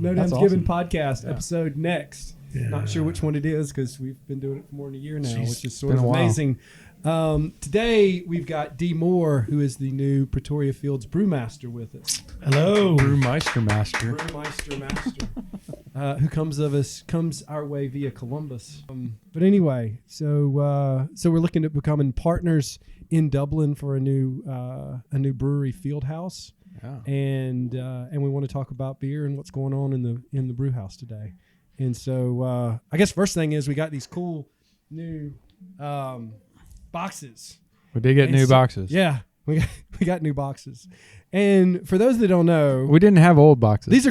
No That's Name's Given awesome. podcast episode next. Yeah. Not sure which one it is because we've been doing it for more than a year now, Jeez. which is sort Been of a while. amazing. Today we've got Dee Moore, who is the new Pretoria Fields brewmaster, with us. Hello. Brewmeister Master. Brewmeister master, who comes our way via Columbus. But anyway, so we're looking at becoming partners in Dublin for a new brewery field house. Yeah. And we want to talk about beer and what's going on in the brew house today. And so I guess first thing is we got these cool new boxes. We did get And new so- boxes. Yeah, we got new boxes. And for those that don't know, We didn't have old boxes. these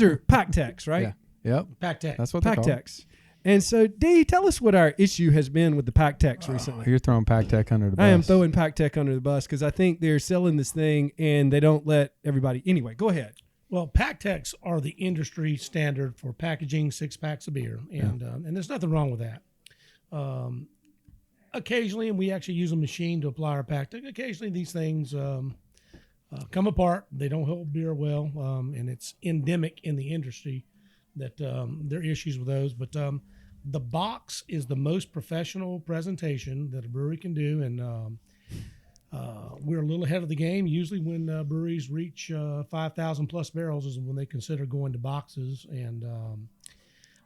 are Pack-Tex, right? Yeah. Yep. Pack Tech. That's what they're called. Pack-Tex. And so, Dee, tell us what our issue has been with the Pack-Tex recently. You're throwing Pack Tech under the bus. I am throwing Pack-Tech under the bus because I think they're selling this thing and they don't let everybody. Anyway, go ahead. Well, Pack Techs are the industry standard for packaging 6-packs of beer, and there's nothing wrong with that. Occasionally, and we actually use a machine to apply our Pack Tech. Occasionally, these things come apart. They don't hold beer well, and it's endemic in the industry that there are issues with those. But the box is the most professional presentation that a brewery can do, and we're a little ahead of the game. Usually when breweries reach 5,000 plus barrels is when they consider going to boxes, and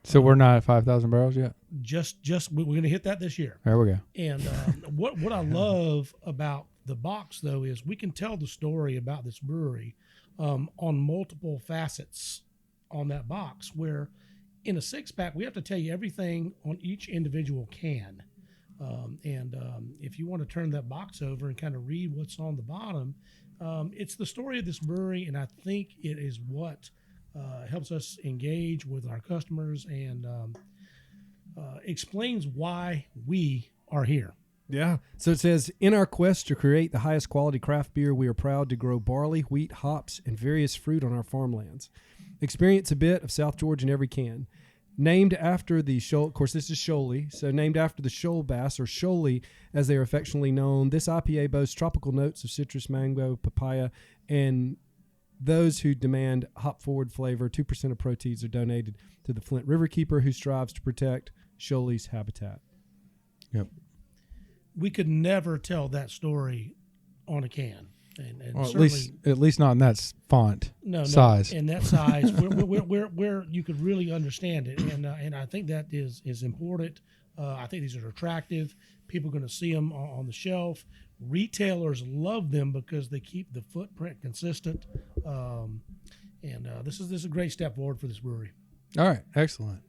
So we're not at 5,000 barrels yet? we're going to hit that this year. There we go. And what I love about the box, though, is we can tell the story about this brewery on multiple facets on that box, where in a 6-pack, we have to tell you everything on each individual can. If you want to turn that box over and kind of read what's on the bottom, it's the story of this brewery, and I think it is what helps us engage with our customers and explains why we are here. Yeah. So it says, in our quest to create the highest quality craft beer, we are proud to grow barley, wheat, hops, and various fruit on our farmlands. Experience a bit of South Georgia in every can. Named after the shoal, of course, this is Shoalie, so named after the shoal bass, or Shoalie as they are affectionately known, this IPA boasts tropical notes of citrus, mango, papaya, and those who demand hop-forward flavor. 2% of proceeds are donated to the Flint Riverkeeper, who strives to protect Shoalie's habitat. Yep. We could never tell that story on a can. And Well, certainly, at least not in that font no, size. in that size, where you could really understand it, and I think that is important. I think these are attractive. People are going to see them on the shelf. Retailers love them because they keep the footprint consistent. This is a great step forward for this brewery. All right. Excellent.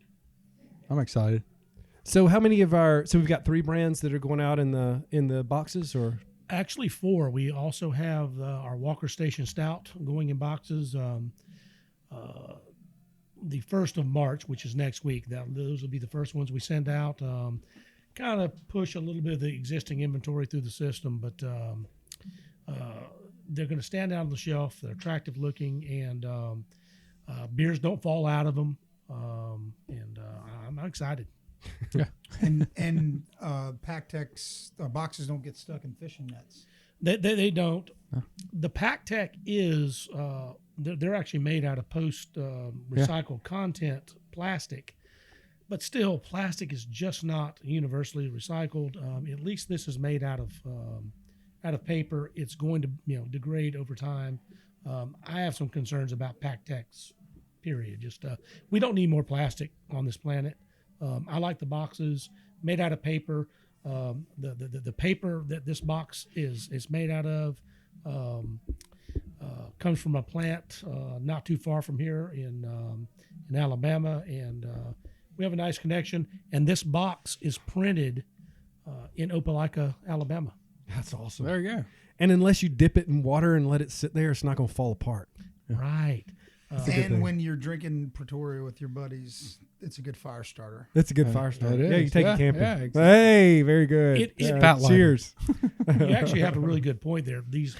I'm excited. So how many of so we've got 3 brands that are going out in the boxes, or? Actually, 4. We also have our Walker Station Stout going in boxes. The 1st of March, which is next week, those will be the first ones we send out. Kind of push a little bit of the existing inventory through the system, but they're going to stand out on the shelf. They're attractive looking, and beers don't fall out of them. I'm excited. Yeah. and Pack-Tex boxes don't get stuck in fishing nets. They don't. The Pack Tech is they're actually made out of post recycled content plastic, but still plastic is just not universally recycled. At least this is made out of paper. It's going to degrade over time. I have some concerns about Pack Techs. Period. Just we don't need more plastic on this planet. I like the boxes made out of paper. The paper that this box is made out of comes from a plant not too far from here in Alabama, and we have a nice connection. And this box is printed in Opelika, Alabama. That's awesome. There you go. And unless you dip it in water and let it sit there, it's not going to fall apart. Right. And when you're drinking Pretoria with your buddies, it's a good fire starter. That's a good fire starter. it Yeah, you is. take Yeah, it camping. yeah, exactly. Hey, very good. It- Yeah, Spat lighter. cheers. You actually have a really good point there. These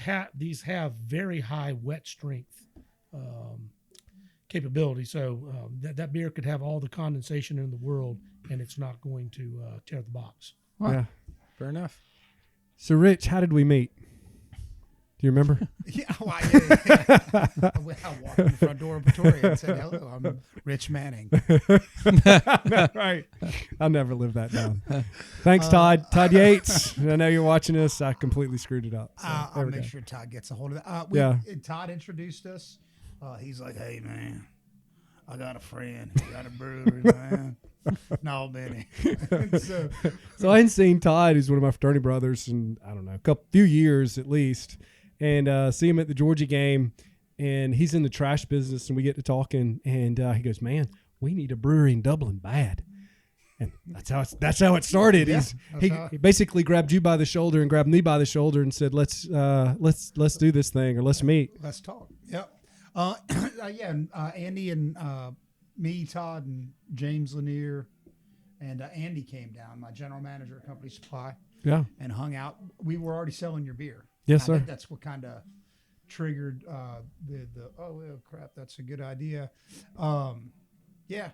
have very high wet strength capability, so that beer could have all the condensation in the world, and it's not going to tear the box. Wow. Yeah. Fair enough. So, Rich, how did we meet? Do you remember? Yeah, well, yeah. I walked in the front door of Pretoria and said, "Hello, I'm Rich Manning." Right. I'll never live that down. Thanks, Todd. Todd Yates. I know you're watching this. I completely screwed it up. So, I'll there we make go. sure Todd gets a hold of that. Yeah. Todd introduced us. He's like, "Hey, man, I got a friend. He got a brewery, man." No, Benny. So I hadn't seen Todd, who's one of my fraternity brothers, in, I don't know, few years at least, and see him at the Georgia game, and he's in the trash business, and we get to talking, and he goes, "Man, we need a brewery in Dublin bad." And that's how it started. Yeah, He basically grabbed you by the shoulder and grabbed me by the shoulder and said, let's do this thing, or let's meet. Let's talk. Yep. Andy and me, Todd, and James Lanier, and Andy came down, my general manager at Company Supply, Yeah. and hung out. We were already selling your beer. Yes, I sir. think that's what kind of triggered crap, that's a good idea. Yeah.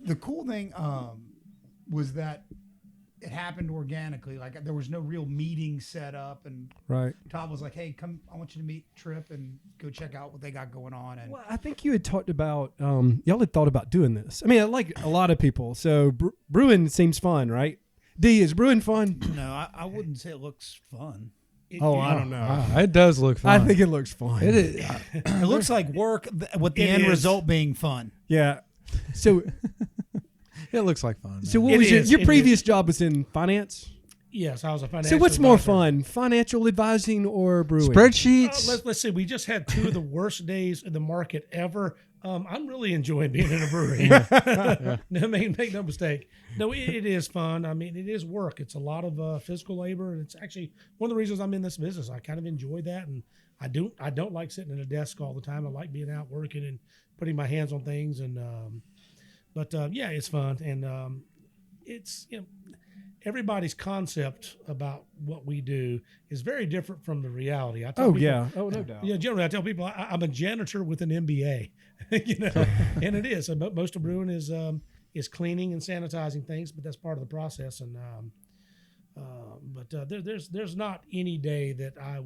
The cool thing was that it happened organically. Like, there was no real meeting set up, and Right. Todd was like, "Hey, come! I want you to meet Trip and go check out what they got going on." And Well, I think you had talked about, y'all had thought about doing this. I mean, like a lot of people. So brewing seems fun, right? D, is brewing fun? No, I wouldn't say it looks fun. I don't know. It does look fun. I think it looks fun. it is. It looks like work with the It end is. result being fun. Yeah. So It looks like fun. so man. what It was is, your it previous job was in finance? Yes, I was a financial So what's more advisor. fun, financial advising or brewing? Spreadsheets. Let's see. We just had two of the worst days in the market ever. I'm really enjoying being in a brewery. No, make no mistake. No, it is fun. I mean, it is work. It's a lot of physical labor, and it's actually one of the reasons I'm in this business. I kind of enjoy that, and I don't like sitting at a desk all the time. I like being out working and putting my hands on things, and yeah, it's fun, and it's everybody's concept about what we do is very different from the reality. I tell Oh people, yeah. Oh no doubt. generally I tell people I'm a janitor with an MBA, and it is. So most of brewing is cleaning and sanitizing things, but that's part of the process. And there's not any day that I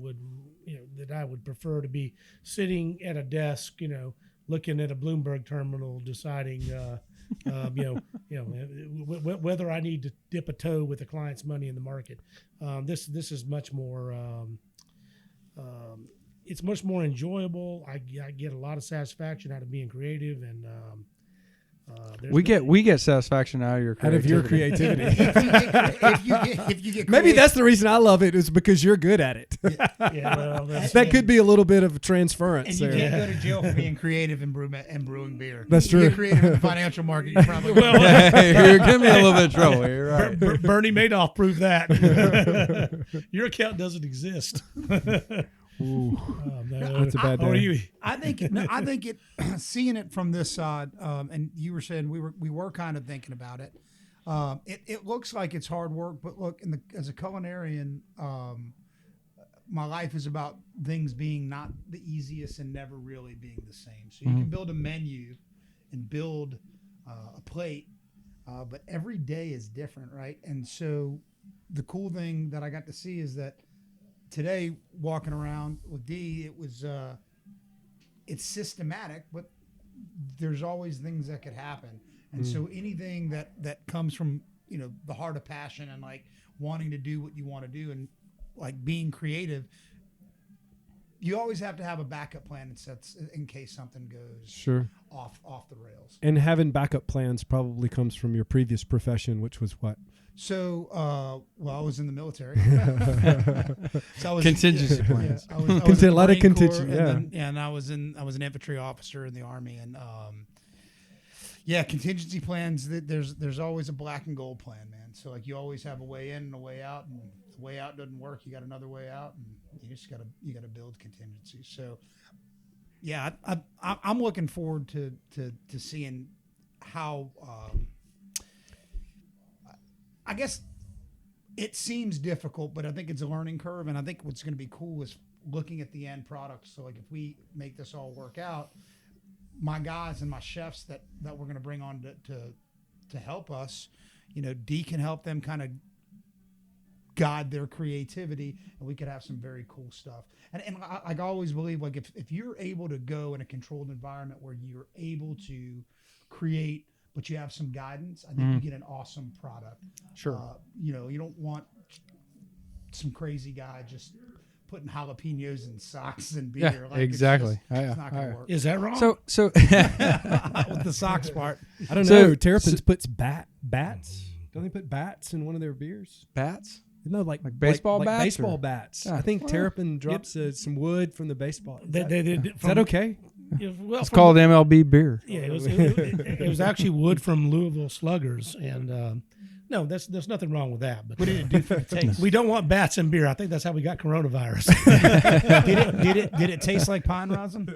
would prefer to be sitting at a desk, looking at a Bloomberg terminal, deciding. Whether I need to dip a toe with a client's money in the market. This is much more. It's much more enjoyable. I get a lot of satisfaction out of being creative, and we get satisfaction out of your Out of your creativity. creativity. if you get Maybe creative- that's the reason I love it, is because you're good at it. That could be a little bit of transference and you there. can't go to jail for being creative and brewing beer. That's You true. get creative in the financial market, you probably Well, Hey, you're giving me a little bit of trouble. You're right. Bernie Madoff proved that your account doesn't exist. Ooh, No. that's a bad How are day. you? I think it seeing it from this side, and you were saying we were kind of thinking about it. It looks like it's hard work, but look, as a culinarian, my life is about things being not the easiest and never really being the same. So you can build a menu and build a plate, but every day is different, right? And so the cool thing that I got to see is that today, walking around with D, it was it's systematic, but there's always things that could happen. And so anything that comes from the heart of passion and like wanting to do what you want to do and like being creative, you always have to have a backup plan in case something goes Sure. off the rails. And having backup plans probably comes from your previous profession, which was what? So, I was in the military. So I was Contingency plans. I was in the A lot of Marine Corps, contingency, and I was an infantry officer in the Army, and contingency plans. There's always a black and gold plan, man. So like you always have a way in and a way out, and if the way out doesn't work, you got another way out, and you gotta build contingencies. So yeah, I'm looking forward to seeing how. I guess it seems difficult, but I think it's a learning curve. And I think what's going to be cool is looking at the end product. So like if we make this all work out, my guys and my chefs that we're going to bring on to help us, D can help them kind of guide their creativity, and we could have some very cool stuff. And I always believe, like, if you're able to go in a controlled environment where you're able to create, but you have some guidance, I think you get an awesome product. Sure. You know, you don't want some crazy guy just putting jalapenos in socks and beer. Yeah, exactly. It's not going to work. Is that wrong? So With the socks part. I don't So- know. Terrapins puts bats. Don't they put bats in one of their beers? bats. No, like baseball like bats baseball or- bats. Yeah. I think Terrapin drops some wood from the baseball. Is that, They did is that okay? It's called MLB beer. Yeah, it was actually wood from Louisville Sluggers, and no, there's nothing wrong with that. But What did it do for the taste? we don't want bats in beer. I think that's how we got coronavirus. Did it taste like pine rosin?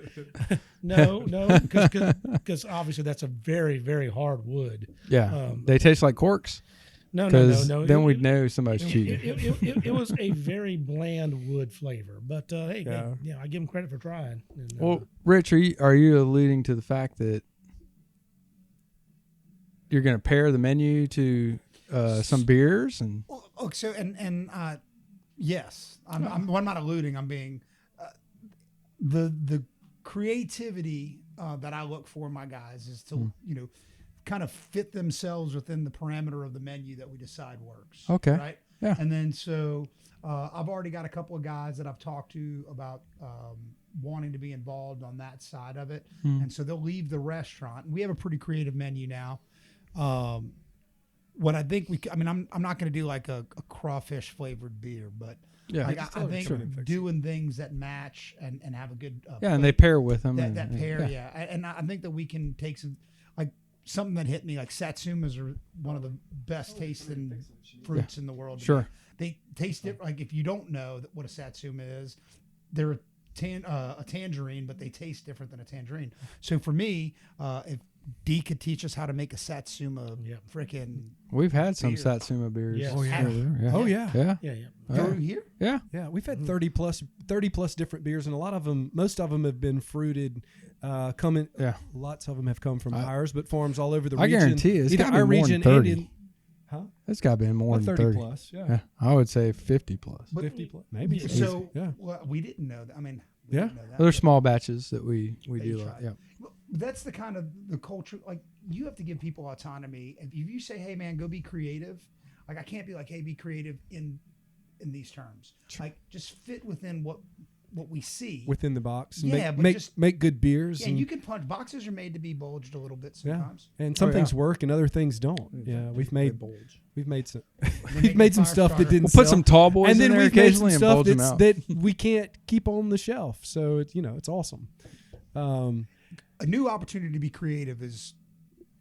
no, because obviously that's a very, very hard wood. Yeah, they taste like corks. No. Then we'd know somebody's It, cheating. it was a very bland wood flavor, but hey, I give them credit for trying. And, Well, Rich, are you alluding to the fact that you're going to pair the menu to some beers and Oh, so yes, I'm not alluding. I'm being the creativity that I look for in my guys is to kind of fit themselves within the parameter of the menu that we decide works. Okay. Right. Yeah. And then so I've already got a couple of guys that I've talked to about wanting to be involved on that side of it, and so they'll leave the restaurant. We have a pretty creative menu now. What I think I'm not going to do like a crawfish flavored beer, but yeah, like, I think doing things that match and have a good and they pair with them. that pair, and I think that we can take some, like, something that hit me, like satsumas are one of the best tasting fruits in the world. Sure. They taste different. Like, if you don't know what a satsuma is, they're a tangerine, but they taste different than a tangerine. So for me, if Dee could teach us how to make a satsuma, freaking. We've had some beer. Satsuma beers. Yes. Oh yeah. Yeah. Oh yeah. Yeah. Yeah. Through here? Yeah. Yeah, we've had 30 plus different beers, and a lot of them, most of them have been fruited. Coming, lots of them have come from ours, but farms all over the region. I guarantee it's either got to our be more region than 30. and in, It's got to be more than 30 plus. Yeah, Yeah, I would say 50 plus. But 50 plus, maybe. So yeah, well, we didn't know that. I mean, Yeah. didn't know that. They're small batches that we do. try. Yeah. But that's the kind of the culture. Like, you have to give people autonomy. If you say, "Hey, man, go be creative," like, I can't be like, "Hey, be creative in these terms." Like, just fit within what we see within the box. Yeah, but make just- make good beers. Yeah, and you can punch. Boxes are made to be bulged a little bit yeah, sometimes. and some Oh, yeah. things work and other things don't. Yeah, we've made some make we've made some fire stuff that starter. didn't We'll put sell. some tall boys and then in there we've made some occasionally and stuff bulge them out. that we can't keep on the shelf. So it's it's awesome. A new opportunity to be creative is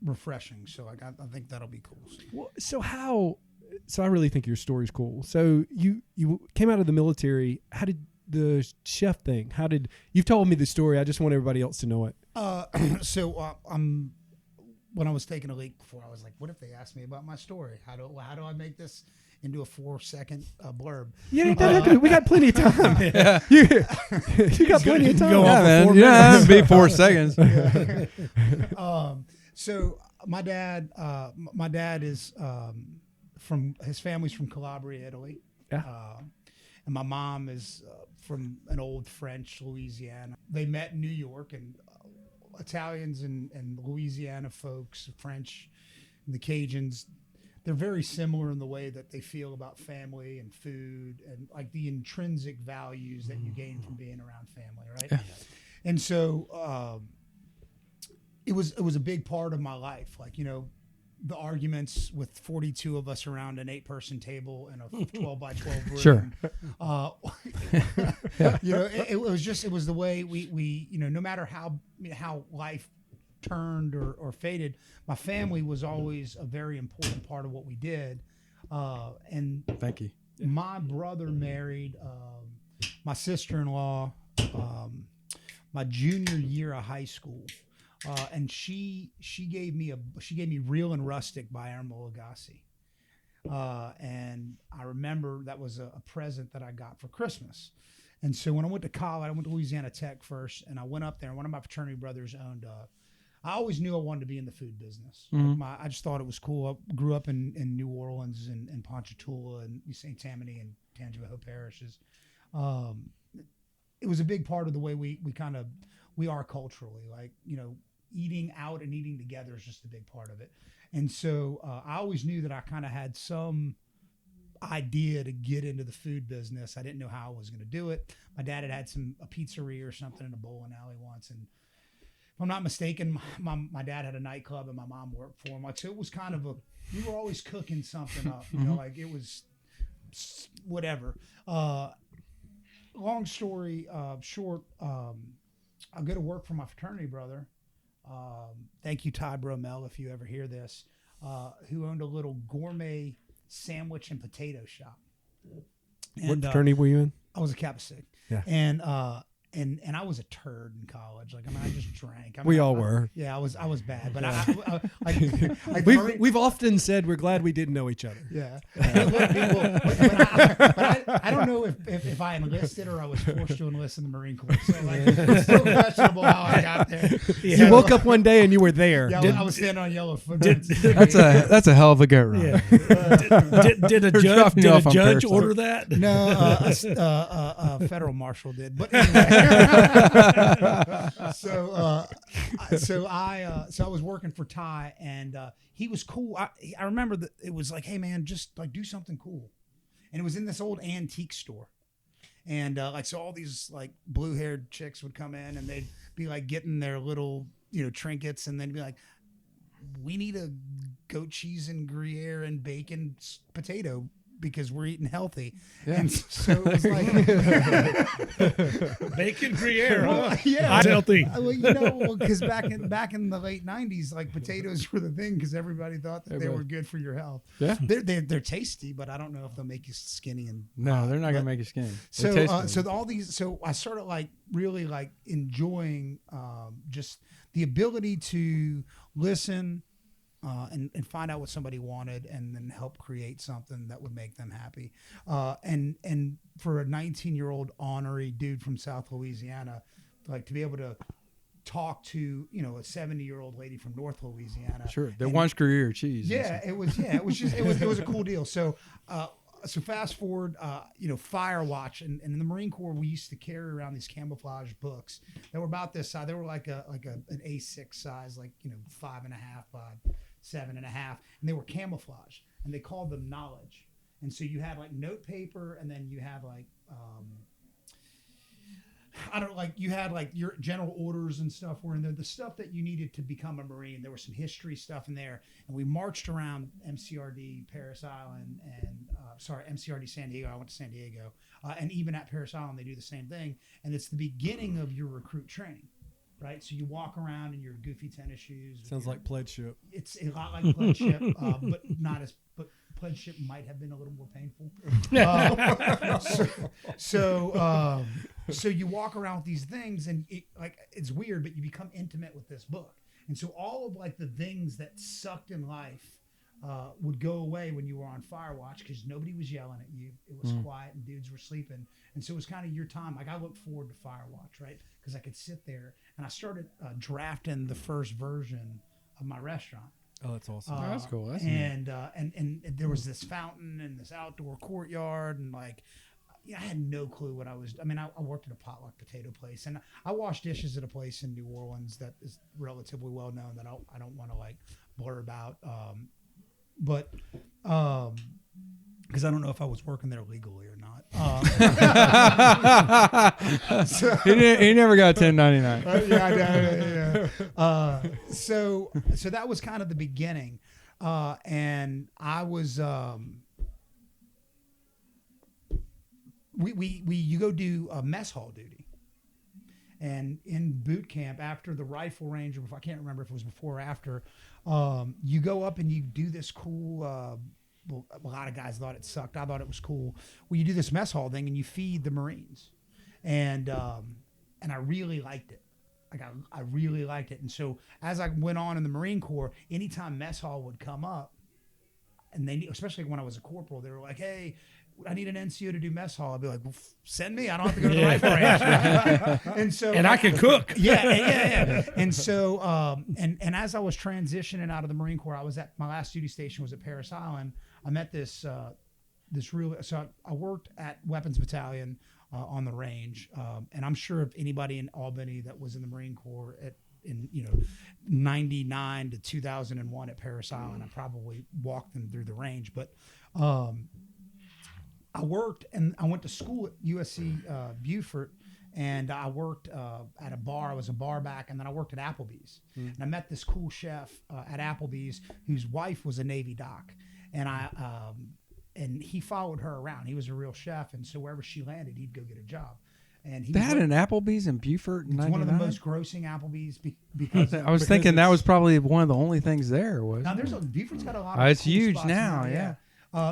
refreshing. So I think that'll be cool. Well, so I really think your story's cool. So you came out of the military. How did the chef thing? You've told me the story. I just want everybody else to know it. When I was taking a leak before, I was like, what if they asked me about my story? How do I make this into a 4-second blurb? Yeah, we got plenty of time. You got plenty of time. Yeah, man. Yeah, that'd be 4 seconds. So my dad is from, his family's from Calabria, Italy. Yeah. And my mom is from an old French Louisiana. They met in New York, and Italians and Louisiana folks, French, and the Cajuns, they're very similar in the way that they feel about family and food and like the intrinsic values that you gain from being around family, right? Yeah. And so it was a big part of my life, like, the arguments with 42 of us around an 8-person table in a 12 by 12 room. Sure. It was the way we no matter how life turned or faded, my family was always a very important part of what we did. And Thank you. my brother married my sister-in-law my junior year of high school. And she gave me Real and Rustic by Ermal Lagasse. And I remember that was a present that I got for Christmas. And so when I went to college, I went to Louisiana Tech first, and I went up there, and one of my fraternity brothers owned I always knew I wanted to be in the food business. Mhm. I just thought it was cool. I grew up in New Orleans and Ponchatoula and St. Tammany and Tangipahoa parishes. It was a big part of the way we are culturally. Like, eating out and eating together is just a big part of it. And so I always knew that I kind of had some idea to get into the food business. I didn't know how I was going to do it. My dad had a pizzeria or something in a bowling alley once, and if I'm not mistaken, my dad had a nightclub and my mom worked for him. Like, so it was kind of we were always cooking something up, like it was whatever. Long story short, I go to work for my fraternity brother. Thank you, Todd Bromell, if you ever hear this, who owned a little gourmet sandwich and potato shop. And, What fraternity were you in? I was a Kappa Sig. Yeah. And I was a turd in college. Like, I just drank. We all were. Yeah, I was bad. But We've often said we're glad we didn't know each other. Yeah. I don't know if I enlisted or I was forced to enlist in the Marine Corps. So, it's still questionable how I got there. You woke up one day and you were there. Yeah, I was standing on yellow foot. That's a hell of a goat run. Yeah. Did a dropping you off on judge Periscope. order that? No, a federal marshal did. But anyway. So I was working for Ty, and he was cool. I remember that it was like, hey man, just like do something cool, and it was in this old antique store, and so all these like blue-haired chicks would come in, and they'd be like getting their little trinkets, and then be like, we need a goat cheese and Gruyere and bacon potato, because we're eating healthy. Yeah. And so it was like bacon Gruyere. Well, yeah, it's healthy. Well, because back in the late '90s, like potatoes were the thing because everybody thought that they were good for your health. Yeah, they're tasty, but I don't know if they'll make you skinny. And no, they're not gonna make you skinny. So all these. So I started like really like enjoying just the ability to listen. And find out what somebody wanted, and then help create something that would make them happy. And for a 19-year-old ornery dude from South Louisiana, like to be able to talk to a 70-year-old lady from North Louisiana. Sure, that wants Gruyere cheese. Yeah, it was a cool deal. So. So fast forward, Firewatch, and in the Marine Corps, we used to carry around these camouflage books that were about this size. They were like an A6 size, like 5.5 by 7.5, and they were camouflage, and they called them knowledge. And so you had like note paper, and then you had like you had like your general orders and stuff were in there, the stuff that you needed to become a Marine. There was some history stuff in there, and we marched around MCRD Paris Island and MCRD San Diego. I went to San Diego, and even at Paris Island they do the same thing, and it's the beginning of your recruit training, right? So you walk around in your goofy tennis shoes. Sounds like pledgeship. It's a lot like pledgeship, but not as. But pledgeship might have been a little more painful. So you walk around with these things, and it's weird, but you become intimate with this book. And so all of like the things that sucked in life would go away when you were on Firewatch, because nobody was yelling at you. It was quiet and dudes were sleeping. And so it was kind of your time. Like I looked forward to Firewatch, right? Because I could sit there, and I started drafting the first version of my restaurant. Oh, that's awesome. That's cool. That's and there was this fountain and this outdoor courtyard, and like, I had no clue what I was. I mean, I worked at a potluck potato place, and I washed dishes at a place in New Orleans that is relatively well known that I don't want to like blur about, but because I don't know if I was working there legally or not. He never got 1099. Yeah. So that was kind of the beginning, and I was you go do a mess hall duty, and in boot camp after the rifle range, or I can't remember if it was before or after, you go up and you do this cool. Well, a lot of guys thought it sucked. I thought it was cool. Well, you do this mess hall thing and you feed the Marines, and I really liked it. Like I really liked it. And so as I went on in the Marine Corps, anytime mess hall would come up, and they, especially when I was a corporal, they were like, "Hey, I need an NCO to do mess hall." I'd be like, "Well, send me. I don't have to go to the rifle ranch." And I can cook. Yeah. And so, and as I was transitioning out of the Marine Corps, I was at my last duty station was at Parris Island. I met this so I worked at Weapons Battalion on the range, and I'm sure if anybody in Albany that was in the Marine Corps in 99 to 2001 at Parris Island, I probably walked them through the range. But I worked and I went to school at USC Beaufort, and I worked at a bar. I was a bar back, and then I worked at Applebee's. And I met this cool chef at Applebee's whose wife was a Navy doc, and he followed her around. He was a real chef, and so wherever she landed, he'd go get a job. And he They had an Applebee's in Beaufort in it's one of the 99? most grossing Applebee's because I was thinking that was probably one of the only things there. Was now Beaufort's got a lot of it's cool huge spots now, yeah.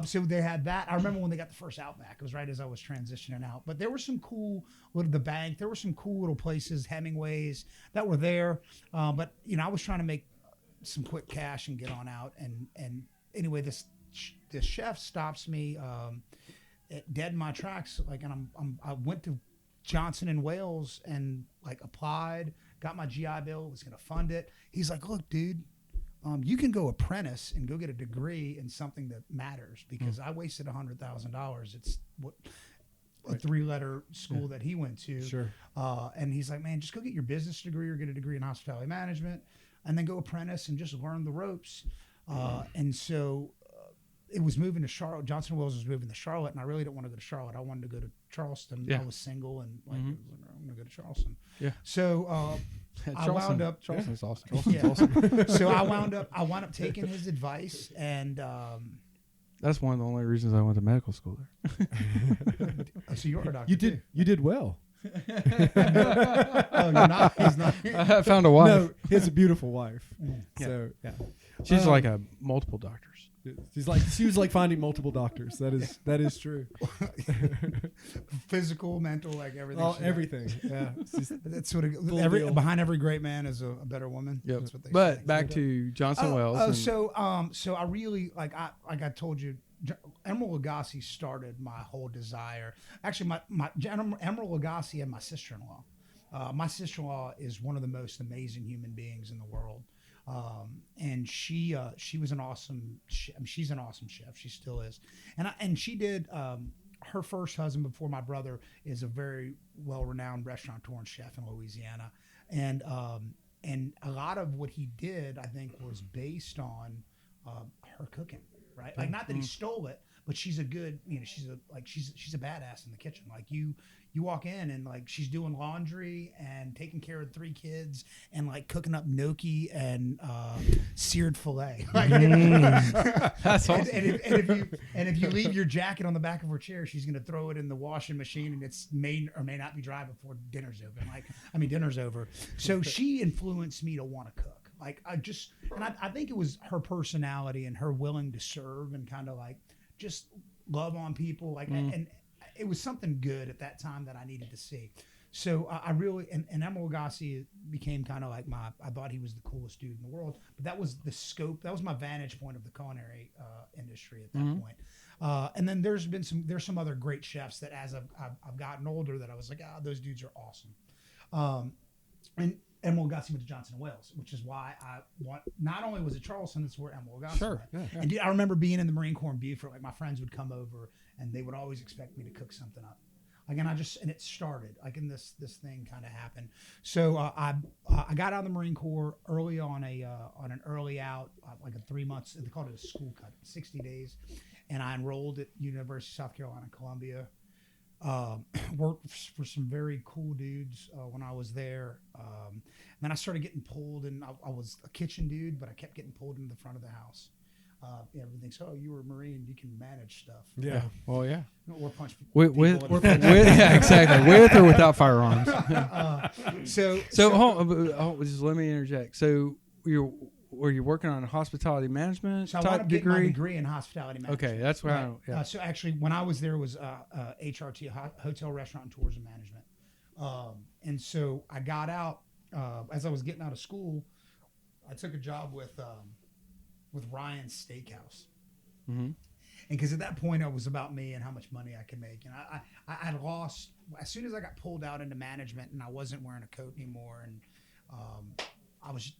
So they had that. I remember when they got the first Outback. It was right as I was transitioning out. But there were some cool the bank. There were some cool little places, Hemingway's, that were there. But I was trying to make some quick cash and get on out. And anyway, this chef stops me dead in my tracks. And I went to Johnson and Wales and applied, got my GI Bill, was going to fund it. He's like, "Look, dude, you can go apprentice and go get a degree in something that matters," because I wasted $100,000. It's what a 3-letter school that he went to. Sure. And he's like, "Man, just go get your business degree or get a degree in hospitality management, and then go apprentice and just learn the ropes." And so it was moving to Charlotte. Johnson Wales was moving to Charlotte, and I really didn't want to go to Charlotte. I wanted to go to Charleston. Yeah. I was single, and I'm going to go to Charleston. Yeah. So I wound up. Charleston's awesome. Yeah. So I wound up taking his advice, and That's one of the only reasons I went to medical school there. so you're a doctor. You did well. Oh, you're not. He's not. I found a wife. No, he has a beautiful wife. Yeah. So yeah, She's like a multiple doctors. she was like finding multiple doctors. That is true. Physical, mental, everything. Everything. Yeah. That's what deal. behind every great man is a better woman. Yep. That's what they But say. back to Johnson Wells. and- So I really I told you, Emerald Lagasse started my whole desire. Actually, my Emerald Lagasse and my sister-in-law. My sister-in-law is one of the most amazing human beings in the world. And she was an awesome. She's an awesome chef. She still is. And she did. Her first husband before my brother is a very well-renowned restaurateur and chef in Louisiana, and a lot of what he did, I think, was based on her cooking. Right, not that he stole it, but she's a good, she's a badass in the kitchen. You walk in and she's doing laundry and taking care of 3 kids and cooking up gnocchi and seared filet. That's awesome. And if you leave your jacket on the back of her chair, she's going to throw it in the washing machine, and it's may or may not be dry before dinner's over. Dinner's over. So she influenced me to want to cook. I think it was her personality and her willing to serve and kind of just love on people. And it was something good at that time that I needed to see. So I really, and Emerald Lagasse became kind of I thought he was the coolest dude in the world, but that was the scope. That was my vantage point of the culinary industry at that point. And then there's some other great chefs that as I've gotten older that I was like, those dudes are awesome. And Emerald Lagasse went to Johnson & Wales, which is why not only was it Charleston, it's where Emerald Lagasse went. Yeah. And I remember being in the Marine Corps in Beaufort, my friends would come over and they would always expect me to cook something up. And it started, and this thing kind of happened. So I got out of the Marine Corps early on an early out, a 3 months, they called it a school cut, 60 days. And I enrolled at University of South Carolina, Columbia. Worked for some very cool dudes when I was there. Then I started getting pulled, and I was a kitchen dude, but I kept getting pulled into the front of the house. Everything's, you were a Marine, you can manage stuff. Yeah. Well, yeah. Or punch With people. yeah, exactly. With or without firearms. So just let me interject. So were you working on a hospitality management So I wound type up getting my degree? degree in hospitality management. Okay, that's where Right. So actually, when I was there, was HRT, Hotel, Restaurant, and Tourism Management. And so I got out as I was getting out of school. I took a job with Ryan's Steakhouse, Mhm. And because at that point it was about me and how much money I could make. And I had lost as soon as I got pulled out into management and I wasn't wearing a coat anymore. And I was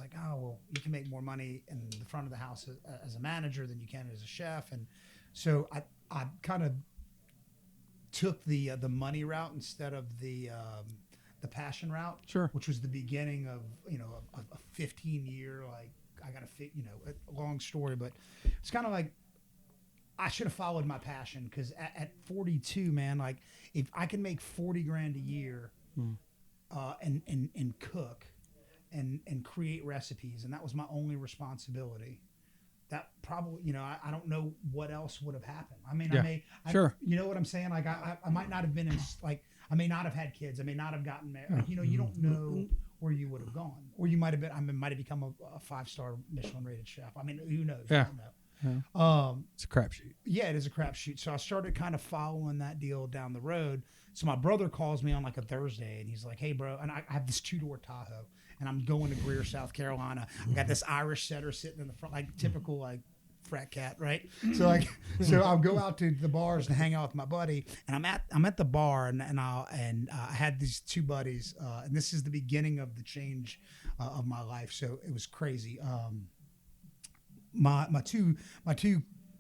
like, oh, well, you can make more money in the front of the house as a manager than you can as a chef. And so I kind of took the money route instead of the passion route. Sure. Which was the beginning of, a 15-year, like, I got to fit, a long story, but it's kind of like, I should have followed my passion because at 42, man, like if I can make 40 grand a year and cook and create recipes, and that was my only responsibility, that probably, I don't know what else would have happened. I mean, Sure. You know what I'm saying? Like I might not have been I may not have had kids. I may not have gotten married. Like, you don't know where you would have gone, or you might have been. I might have become a 5-star Michelin rated chef. I mean, who knows? Yeah. I don't know. Yeah. It's a crapshoot. Yeah, it is a crapshoot. So I started kind of following that deal down the road. So my brother calls me on like a Thursday, and he's like, "Hey, bro," and I have this 2-door Tahoe, and I'm going to Greer, South Carolina. I got this Irish setter sitting in the front, like typical like frat cat, right? So I'll go out to the bars and hang out with my buddy, and I'm at the bar, and I had these 2 buddies, and this is the beginning of the change of my life. So it was crazy. My two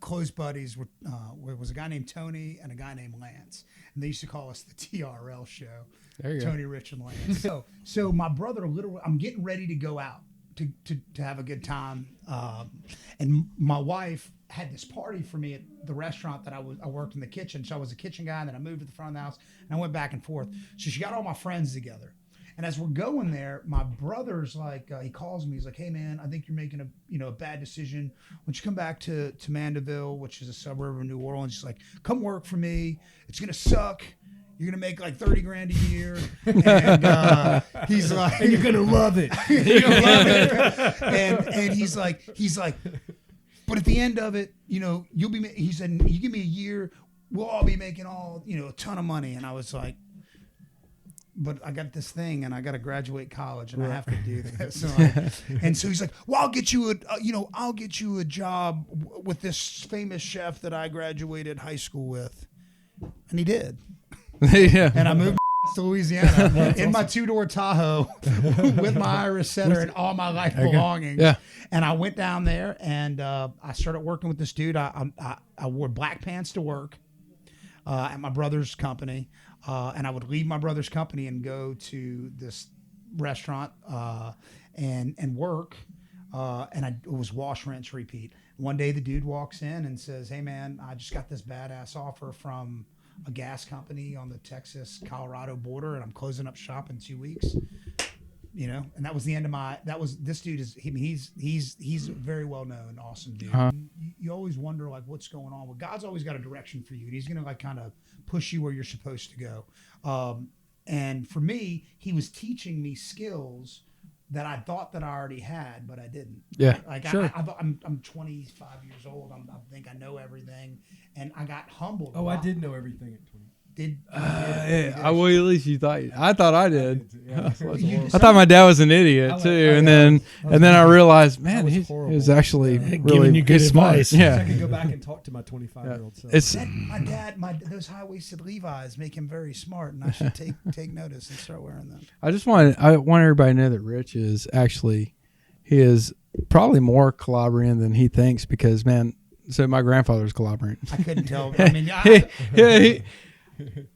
close buddies was a guy named Tony and a guy named Lance, and they used to call us the TRL show. There you Tony, Rich, and Lance. So my brother, literally, I'm getting ready to go out to have a good time, and my wife had this party for me at the restaurant that I worked in the kitchen. So I was a kitchen guy, and then I moved to the front of the house, and I went back and forth. So she got all my friends together. And as we're going there, my brother's like, he calls me. He's like, "Hey man, I think you're making a bad decision. Why don't you come back to Mandeville, which is a suburb of New Orleans? He's like, come work for me. It's gonna suck. You're gonna make like 30 grand a year." And he's like, And you're gonna love it. you're gonna love it. And he's like, but at the end of it, you'll be. He said, "You give me a year, we'll all be making a ton of money." And I was like, but I got this thing and I got to graduate college and I have to do this. And so he's like, "Well, I'll get you a job with this famous chef that I graduated high school with." And he did. Yeah. And I moved to Louisiana in my 2-door Tahoe with my Irish setter and all my life belongings. Yeah. And I went down there and I started working with this dude. I wore black pants to work at my brother's company. And I would leave my brother's company and go to this restaurant and work. And it was wash, rinse, repeat. One day the dude walks in and says, "Hey man, I just got this badass offer from a gas company on the Texas-Colorado border, and I'm closing up shop in 2 weeks." And that was the end of this dude he's a very well known, awesome dude. You always wonder like what's going on. Well, God's always got a direction for you, and he's going to like kind of push you where you're supposed to go. And for me, he was teaching me skills that I thought that I already had, but I didn't. Yeah, like sure. I'm 25 years old. I think I know everything, and I got humbled. Oh, I did know everything at 20. Well, at least you thought. I thought I did. Yeah. I thought my dad was an idiot too, and then I realized, man, was he horrible. was actually Giving really you good smart. advice. I Yeah, could go back and talk to my 25-year-old self. it's My dad, those high-waisted Levi's make him very smart, and I should take notice and start wearing them. I want everybody to know that Rich is actually, he is probably more Calabrian than he thinks because, man, so my grandfather's Calabrian. I couldn't tell. I mean,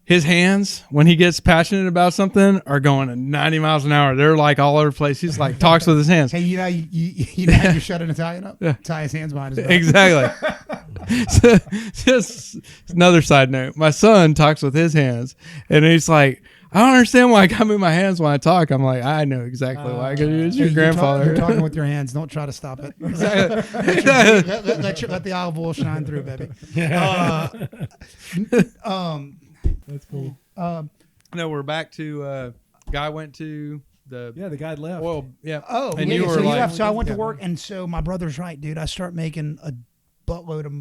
His hands, when he gets passionate about something, are going at 90 miles an hour. They're like all over the place. He's like talks with his hands. hey, you know how you shut an Italian up? Yeah. Tie his hands behind his back. Exactly. So, just another side note. My son talks with his hands, and he's like, "I don't understand why I gotta move my hands when I talk." I'm like, "I know exactly why. Because it's your grandfather." You're talking with your hands. Don't try to stop it. Exactly. Let the olive oil shine through, baby. That's cool. No, we're back to guy went to the Yeah, the guy left. yeah. Oh, And yeah, you were so he like- left. So I went to work, and so my brother's right, dude. I start making buttload of.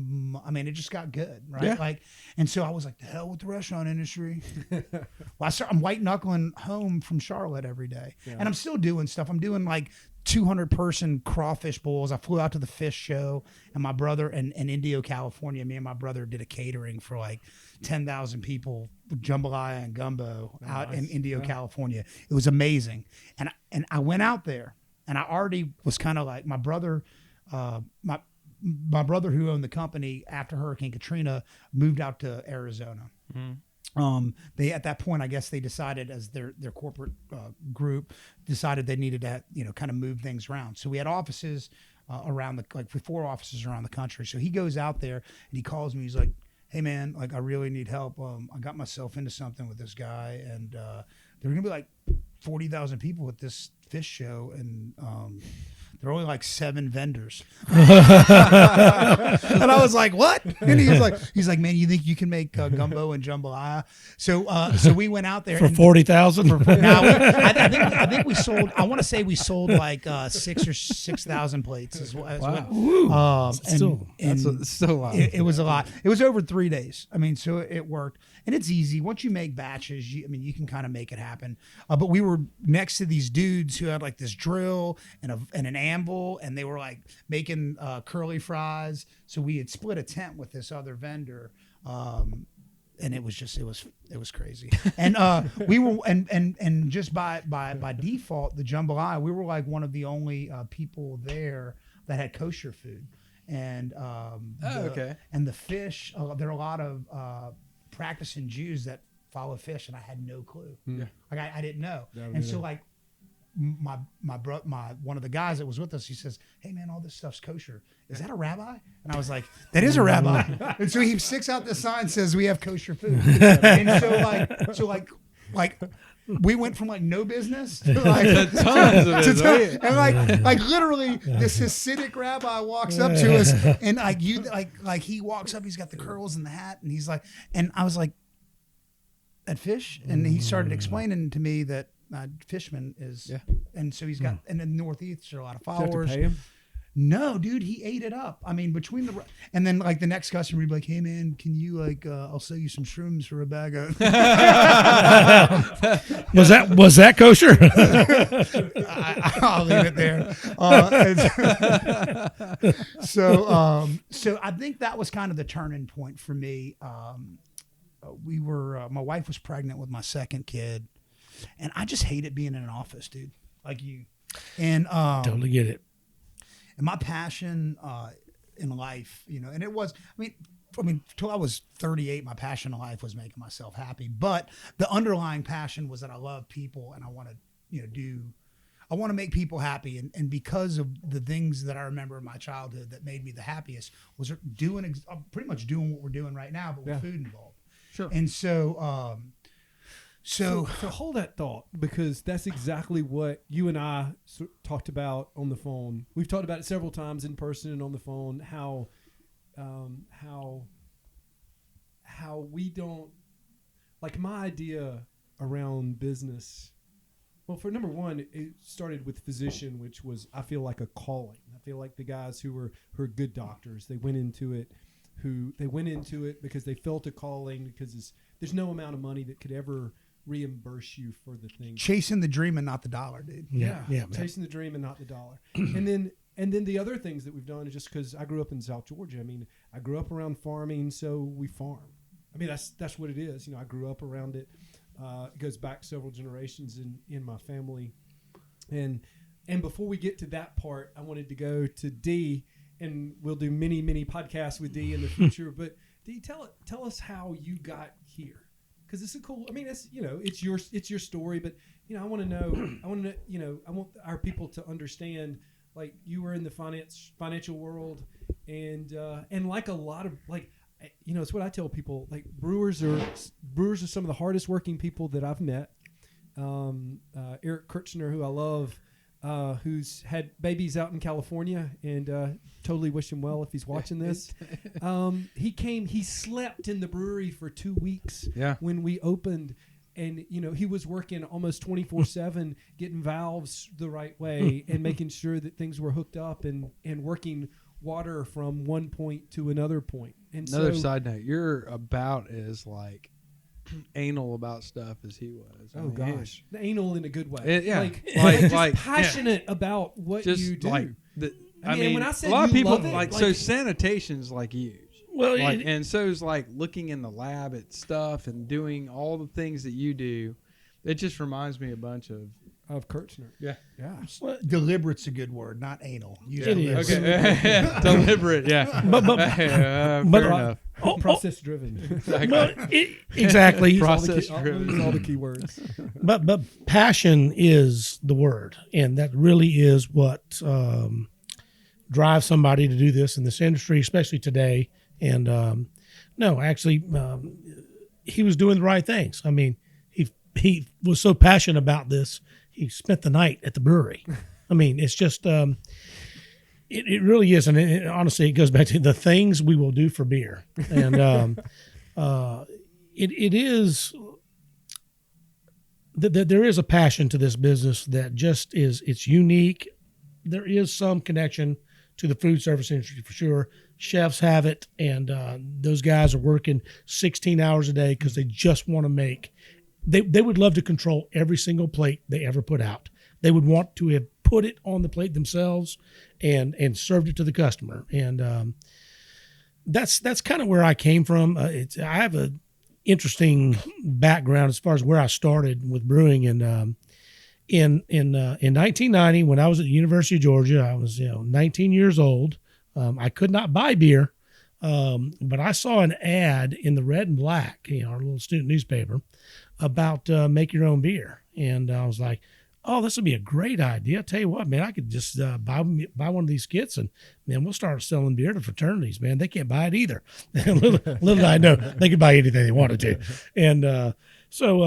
I mean, it just got good, right? Yeah. Like, and so I was like, the hell with the restaurant industry. Well, I'm white knuckling home from Charlotte every day, and I'm still doing stuff. I'm doing like 200-person crawfish bowls. I flew out to the fish show, and my brother in Indio, California. Me and my brother did a catering for like 10,000 people, jambalaya and gumbo out in Indio, California. It was amazing, and I went out there, and I already was kind of like my brother. My brother who owned the company after Hurricane Katrina moved out to Arizona. They at that point, I guess they decided as their corporate group decided they needed to kind of move things around. So we had offices around 4 offices around the country. So he goes out there and he calls me. He's like, "Hey man, like I really need help. I got myself into something with this guy, and there are gonna be like 40,000 people at this fish show, and there are only like 7 vendors." And I was like, "What?" And he's like, "Man, you think you can make gumbo and jambalaya?" So we went out there For 40,000. Now I think we sold. I want to say we sold like 6,000 plates as well. Wow. Still, That's still a lot. It was a lot. It was over 3 days. I mean, so it worked, and it's easy once you make batches. You can kind of make it happen. But we were next to these dudes who had like this drill and an anvil, and they were like making curly fries. So we had split a tent with this other vendor. And it was crazy. And we were and just by default, the jambalaya, we were like one of the only people there that had kosher food. And okay. And the fish, there are a lot of practicing Jews that follow fish, and I had no clue. Yeah. Like I didn't know. And so like my one of the guys that was with us, he says, "Hey man, all this stuff's kosher. Is that a rabbi?" And I was like, "That is a rabbi." And so he sticks out the sign, says, "We have kosher food." And so like we went from like no business to like Tons of it. Right? and like literally this Hasidic rabbi walks up to us, and like he walks up, he's got the curls and the hat, and he's like, and I was like, "At fish?" And he started explaining to me that Fishman is, and so he's got, and in the Northeast there are a lot of Did you have to followers. pay him? No, dude, he ate it up. I mean, and then like the next customer would be like, "Hey man, can you like, I'll sell you some shrooms for a bag of." Was that kosher? I'll leave it there. So I think that was kind of the turning point for me. My wife was pregnant with my second kid, and I just hated being in an office, dude, like you. And Totally get it. and my passion in life, and it was, I mean, till I was 38, my passion in life was making myself happy. But the underlying passion was that I love people, and I want to, I want to make people happy. And because of the things that I remember in my childhood that made me the happiest was pretty much doing what we're doing right now, but with food involved. Sure. And so, So hold that thought, because that's exactly what you and I talked about on the phone. We've talked about it several times in person and on the phone, how we don't, like, my idea around business. Well, for number one, it started with physician, which was, I feel like, a calling. I feel like the guys who are good doctors, they went into it because they felt a calling, because there's no amount of money that could ever reimburse you for the thing. chasing the dream and not the dollar, dude. Yeah. Chasing the dream and not the dollar. and then the other things that we've done is just because I grew up in South Georgia. I mean, I grew up around farming, so we farm. I mean, that's what it is. I grew up around it. It goes back several generations in my family. And before we get to that part, I wanted to go to D, and we'll do many, many podcasts with D in the future. But D, tell us how you got here. Because it's a cool. I mean, it's your story, but I want to know. I want our people to understand. Like, you were in the financial world, and like a lot of, like, it's what I tell people. Like, brewers are some of the hardest working people that I've met. Eric Kirchner, who I love, who's had babies out in California, and totally wish him well if he's watching this. He slept in the brewery for 2 weeks when we opened, and he was working almost 24/7, getting valves the right way and making sure that things were hooked up and working water from one point to another point. And Another so, side note: you're about as like anal about stuff as he was. I oh mean, gosh, the anal in a good way. Yeah. like Like- just passionate about what just you do. like the. I I mean, mean, when I said a lot of you people love it, like like- so sanitation's like huge. Well, Like, and so is like looking in the lab at stuff and doing all the things that you do. It just reminds me a bunch of. Of Kirchner. Yeah. Yeah. Deliberate's a good word, not anal. Use It is. deliberate. Okay. Deliberate. Yeah. But- fair but- enough. Process driven. well, exactly. Process all driven. all the key words. But passion is the word, and that really is what drives somebody to do this in this industry, especially today. And no, actually, he was doing the right things. I mean, he was so passionate about this, he spent the night at the brewery. I mean, it's just it really is, and honestly, it goes back to the things we will do for beer, and it is. There is a passion to this business that just is, it's unique. There is some connection to the food service industry for sure. Chefs have it, and those guys are working 16 hours a day because they just want to make, they would love to control every single plate they ever put out. They would want to have put it on the plate themselves and served it to the customer. And that's kind of where I came from. I have a interesting background as far as where I started with brewing. And in 1990, when I was at the University of Georgia, I was 19 years old. I could not buy beer, but I saw an ad in the Red and Black, our little student newspaper, about make your own beer, and I was like, "Oh, this would be a great idea." I tell you what, man, I could just buy one of these kits, and man, we'll start selling beer to fraternities. Man, they can't buy it either. little did I know they could buy anything they wanted to, and so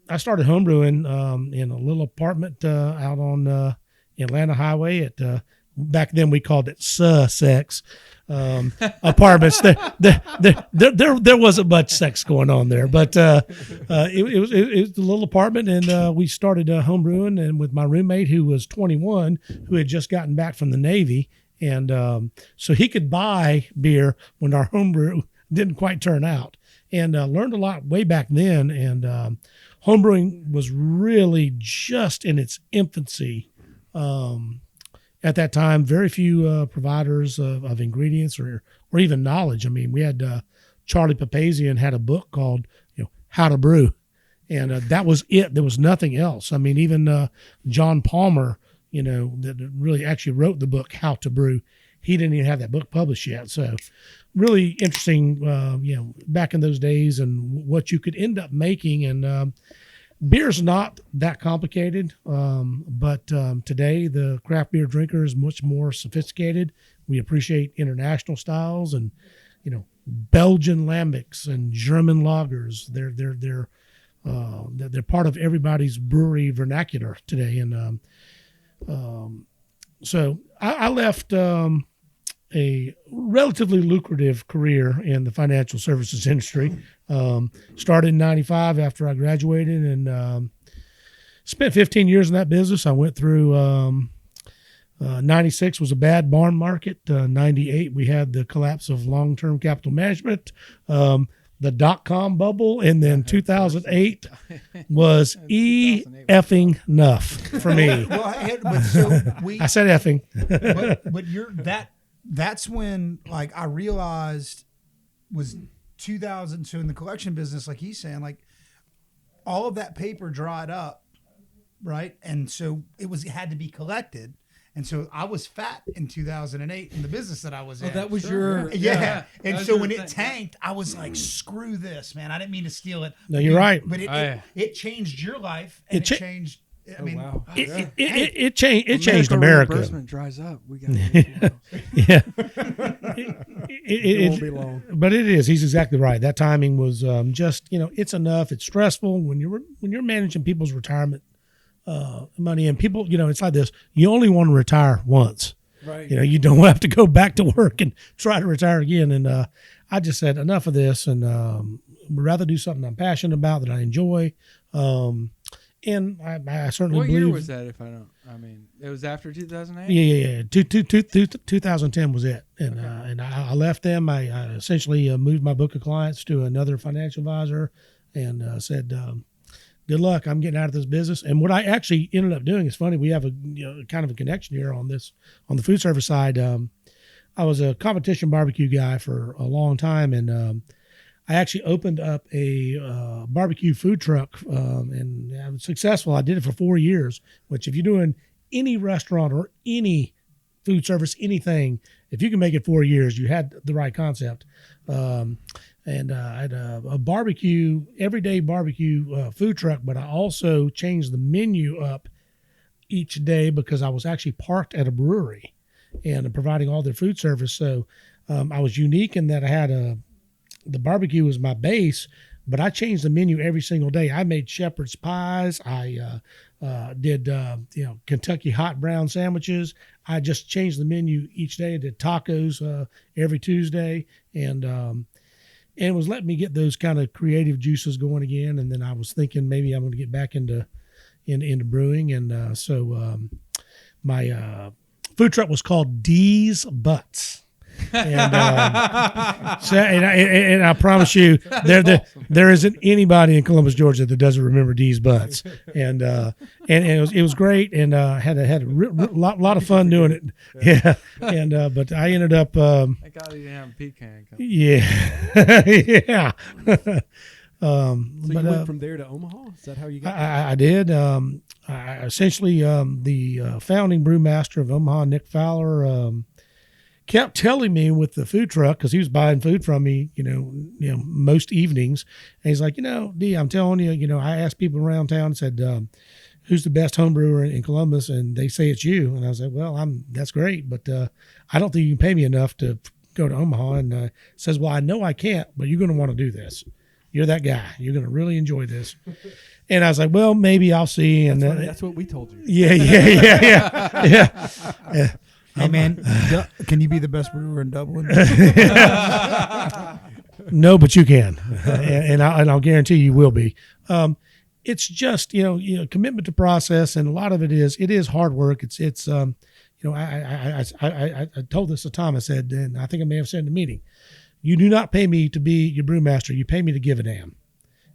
I started homebrewing in a little apartment out on Atlanta Highway at. Back then we called it Sussex apartments. There wasn't much sex going on there, but it was a little apartment, and we started homebrewing, and with my roommate who was 21, who had just gotten back from the Navy, and so he could buy beer when our homebrew didn't quite turn out, and learned a lot way back then. And homebrewing was really just in its infancy. At that time, very few providers of ingredients or even knowledge. I mean, we had Charlie Papazian had a book called How to Brew, and that was it. There was nothing else. I mean, even John Palmer, that really actually wrote the book How to Brew, he didn't even have that book published yet. So, really interesting, back in those days and what you could end up making. And beer's not that complicated, but today the craft beer drinker is much more sophisticated. We appreciate international styles and, Belgian lambics and German lagers. They're part of everybody's brewery vernacular today. And so I left a relatively lucrative career in the financial services industry. Started in 95 after I graduated, and spent 15 years in that business. I went through 96 was a bad barn market. 98 we had the collapse of long-term capital management, the dot-com bubble, and then 2008 was effing enough for me. Well, but so I said effing. but that's when I realized was 2000. So in the collection business, like he's saying, all of that paper dried up, right? And so it had to be collected. And so I was fat in 2008 in the business that I was in. That was your yeah. And so when your it thing. tanked, I was like, "Screw this, man! I didn't mean to steal it." No, you're right. But it changed your life, and it changed. I mean, wow. It changed Medical America. reimbursement dries up. We got. Yeah. It won't be long. But it is. He's exactly right. That timing was just, it's enough. It's stressful when you're managing people's retirement money, and people, it's like this. You only want to retire once. Right. You don't have to go back to work and try to retire again. And I just said enough of this, and would rather do something I'm passionate about that I enjoy. And I certainly What believe. year was that? If I don't, I mean, it was after 2008. Yeah. 2010 was it, and I left them. I essentially moved my book of clients to another financial advisor, and said, "Good luck. I'm getting out of this business." And what I actually ended up doing is funny. We have a kind of a connection here on the food service side. I was a competition barbecue guy for a long time, and I actually opened up a barbecue food truck, and I was successful. I did it for 4 years, which if you're doing any restaurant or any food service, anything, if you can make it 4 years, you had the right concept. And I had a barbecue, everyday barbecue food truck, but I also changed the menu up each day because I was actually parked at a brewery and providing all their food service. So I was unique in that I had the barbecue was my base, but I changed the menu every single day. I made shepherd's pies. I did Kentucky hot brown sandwiches. I just changed the menu each day. I did tacos every Tuesday, and it was letting me get those kind of creative juices going again. And then I was thinking maybe I'm going to get back into brewing, and so my food truck was called D's Butts. And and I promise you, there isn't anybody in Columbus, Georgia, that doesn't remember D's Butts. And it was great, and had a lot of fun doing it. Yeah, and but I ended up. Thank God you didn't have a pecan. Yeah, yeah. So you went from there to Omaha? Is that how you got there? I did. I essentially the founding brewmaster of Omaha, Nick Fowler. Kept telling me with the food truck, because he was buying food from me, most evenings. And he's like, D, I'm telling you, I asked people around town and said, who's the best home brewer in Columbus? And they say it's you. And I was like, well, that's great, but I don't think you can pay me enough to go to Omaha. And says, well, I know I can't, but you're going to want to do this. You're that guy. You're going to really enjoy this. And I was like, well, maybe I'll see. And that's what we told you. Yeah. Hey man, can you be the best brewer in Dublin? No, but you can, and I'll guarantee you will be. It's just commitment to process, and a lot of it is hard work. It's I told this to Tom. I said, and I think I may have said in the meeting, you do not pay me to be your brewmaster. You pay me to give a damn,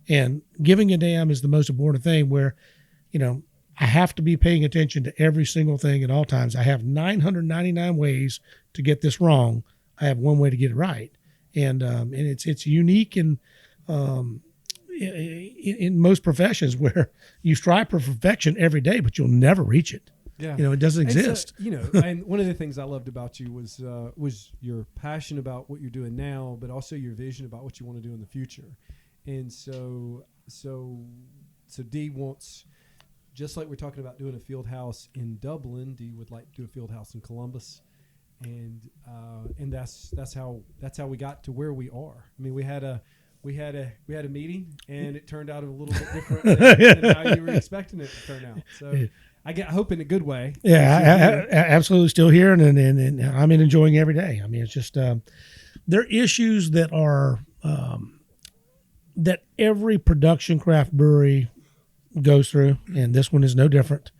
and giving a damn is the most important thing. Where, I have to be paying attention to every single thing at all times. I have 999 ways to get this wrong. I have one way to get it right, and it's unique in most professions where you strive for perfection every day, but you'll never reach it. Yeah, it doesn't exist. And one of the things I loved about you was your passion about what you're doing now, but also your vision about what you want to do in the future. And so Dee wants. Just like we're talking about doing a field house in Dublin, Dee would like to do a field house in Columbus, and that's how we got to where we are. I mean, we had a meeting, and it turned out a little bit different than how you were expecting it to turn out. So I hope in a good way. Yeah, absolutely, still here, and I'm enjoying every day. I mean, it's just there are issues that are that every production craft brewery goes through, and this one is no different.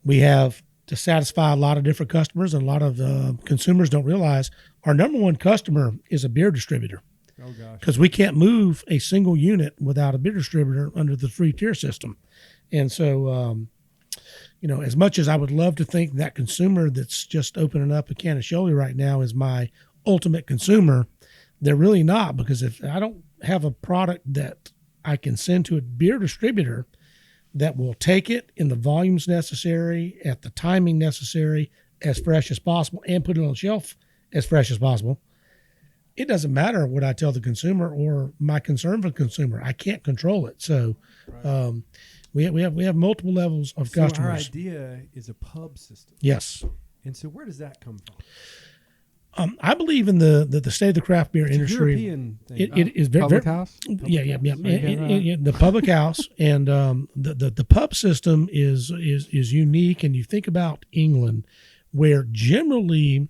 We have to satisfy a lot of different customers, and a lot of consumers don't realize our number one customer is a beer distributor. Oh gosh! Because we can't move a single unit without a beer distributor under the 3-tier system, and so as much as I would love to think that consumer that's just opening up a can of Shelly right now is my ultimate consumer, they're really not, because if I don't have a product that I can send to a beer distributor that will take it in the volumes necessary, at the timing necessary, as fresh as possible, and put it on the shelf as fresh as possible, it doesn't matter what I tell the consumer or my concern for the consumer. I can't control it. So we have multiple levels of customers. Our idea is a pub system. Yes. And so where does that come from? I believe in the state of the craft beer industry. European thing. It is very, Public house? Yeah. The public house, and the pub system is unique. And you think about England, where generally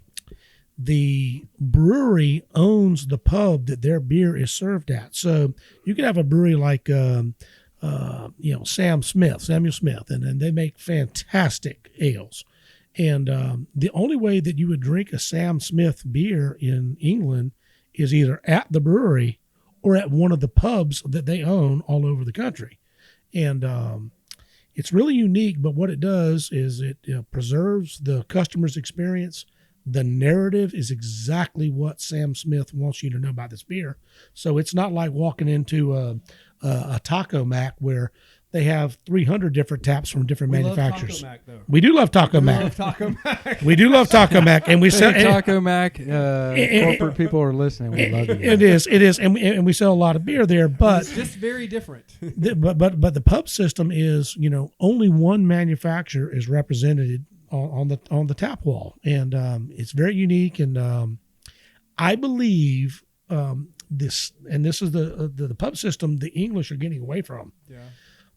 the brewery owns the pub that their beer is served at. So you could have a brewery like Samuel Smith, and they make fantastic ales. And the only way that you would drink a Sam Smith beer in England is either at the brewery or at one of the pubs that they own all over the country. And it's really unique, but what it does is it preserves the customer's experience. The narrative is exactly what Sam Smith wants you to know about this beer. So it's not like walking into a Taco Mac where they have 300 different taps from different manufacturers. Love Taco Mac, though. We do love Taco We Mac. love Taco Mac. We do love Taco Mac, and we sell Taco Mac. Corporate people are listening. We love you. It is, and we sell a lot of beer there. But It's just very different. but the pub system is, only one manufacturer is represented on the tap wall, and it's very unique. And I believe this is the pub system the English are getting away from. Yeah.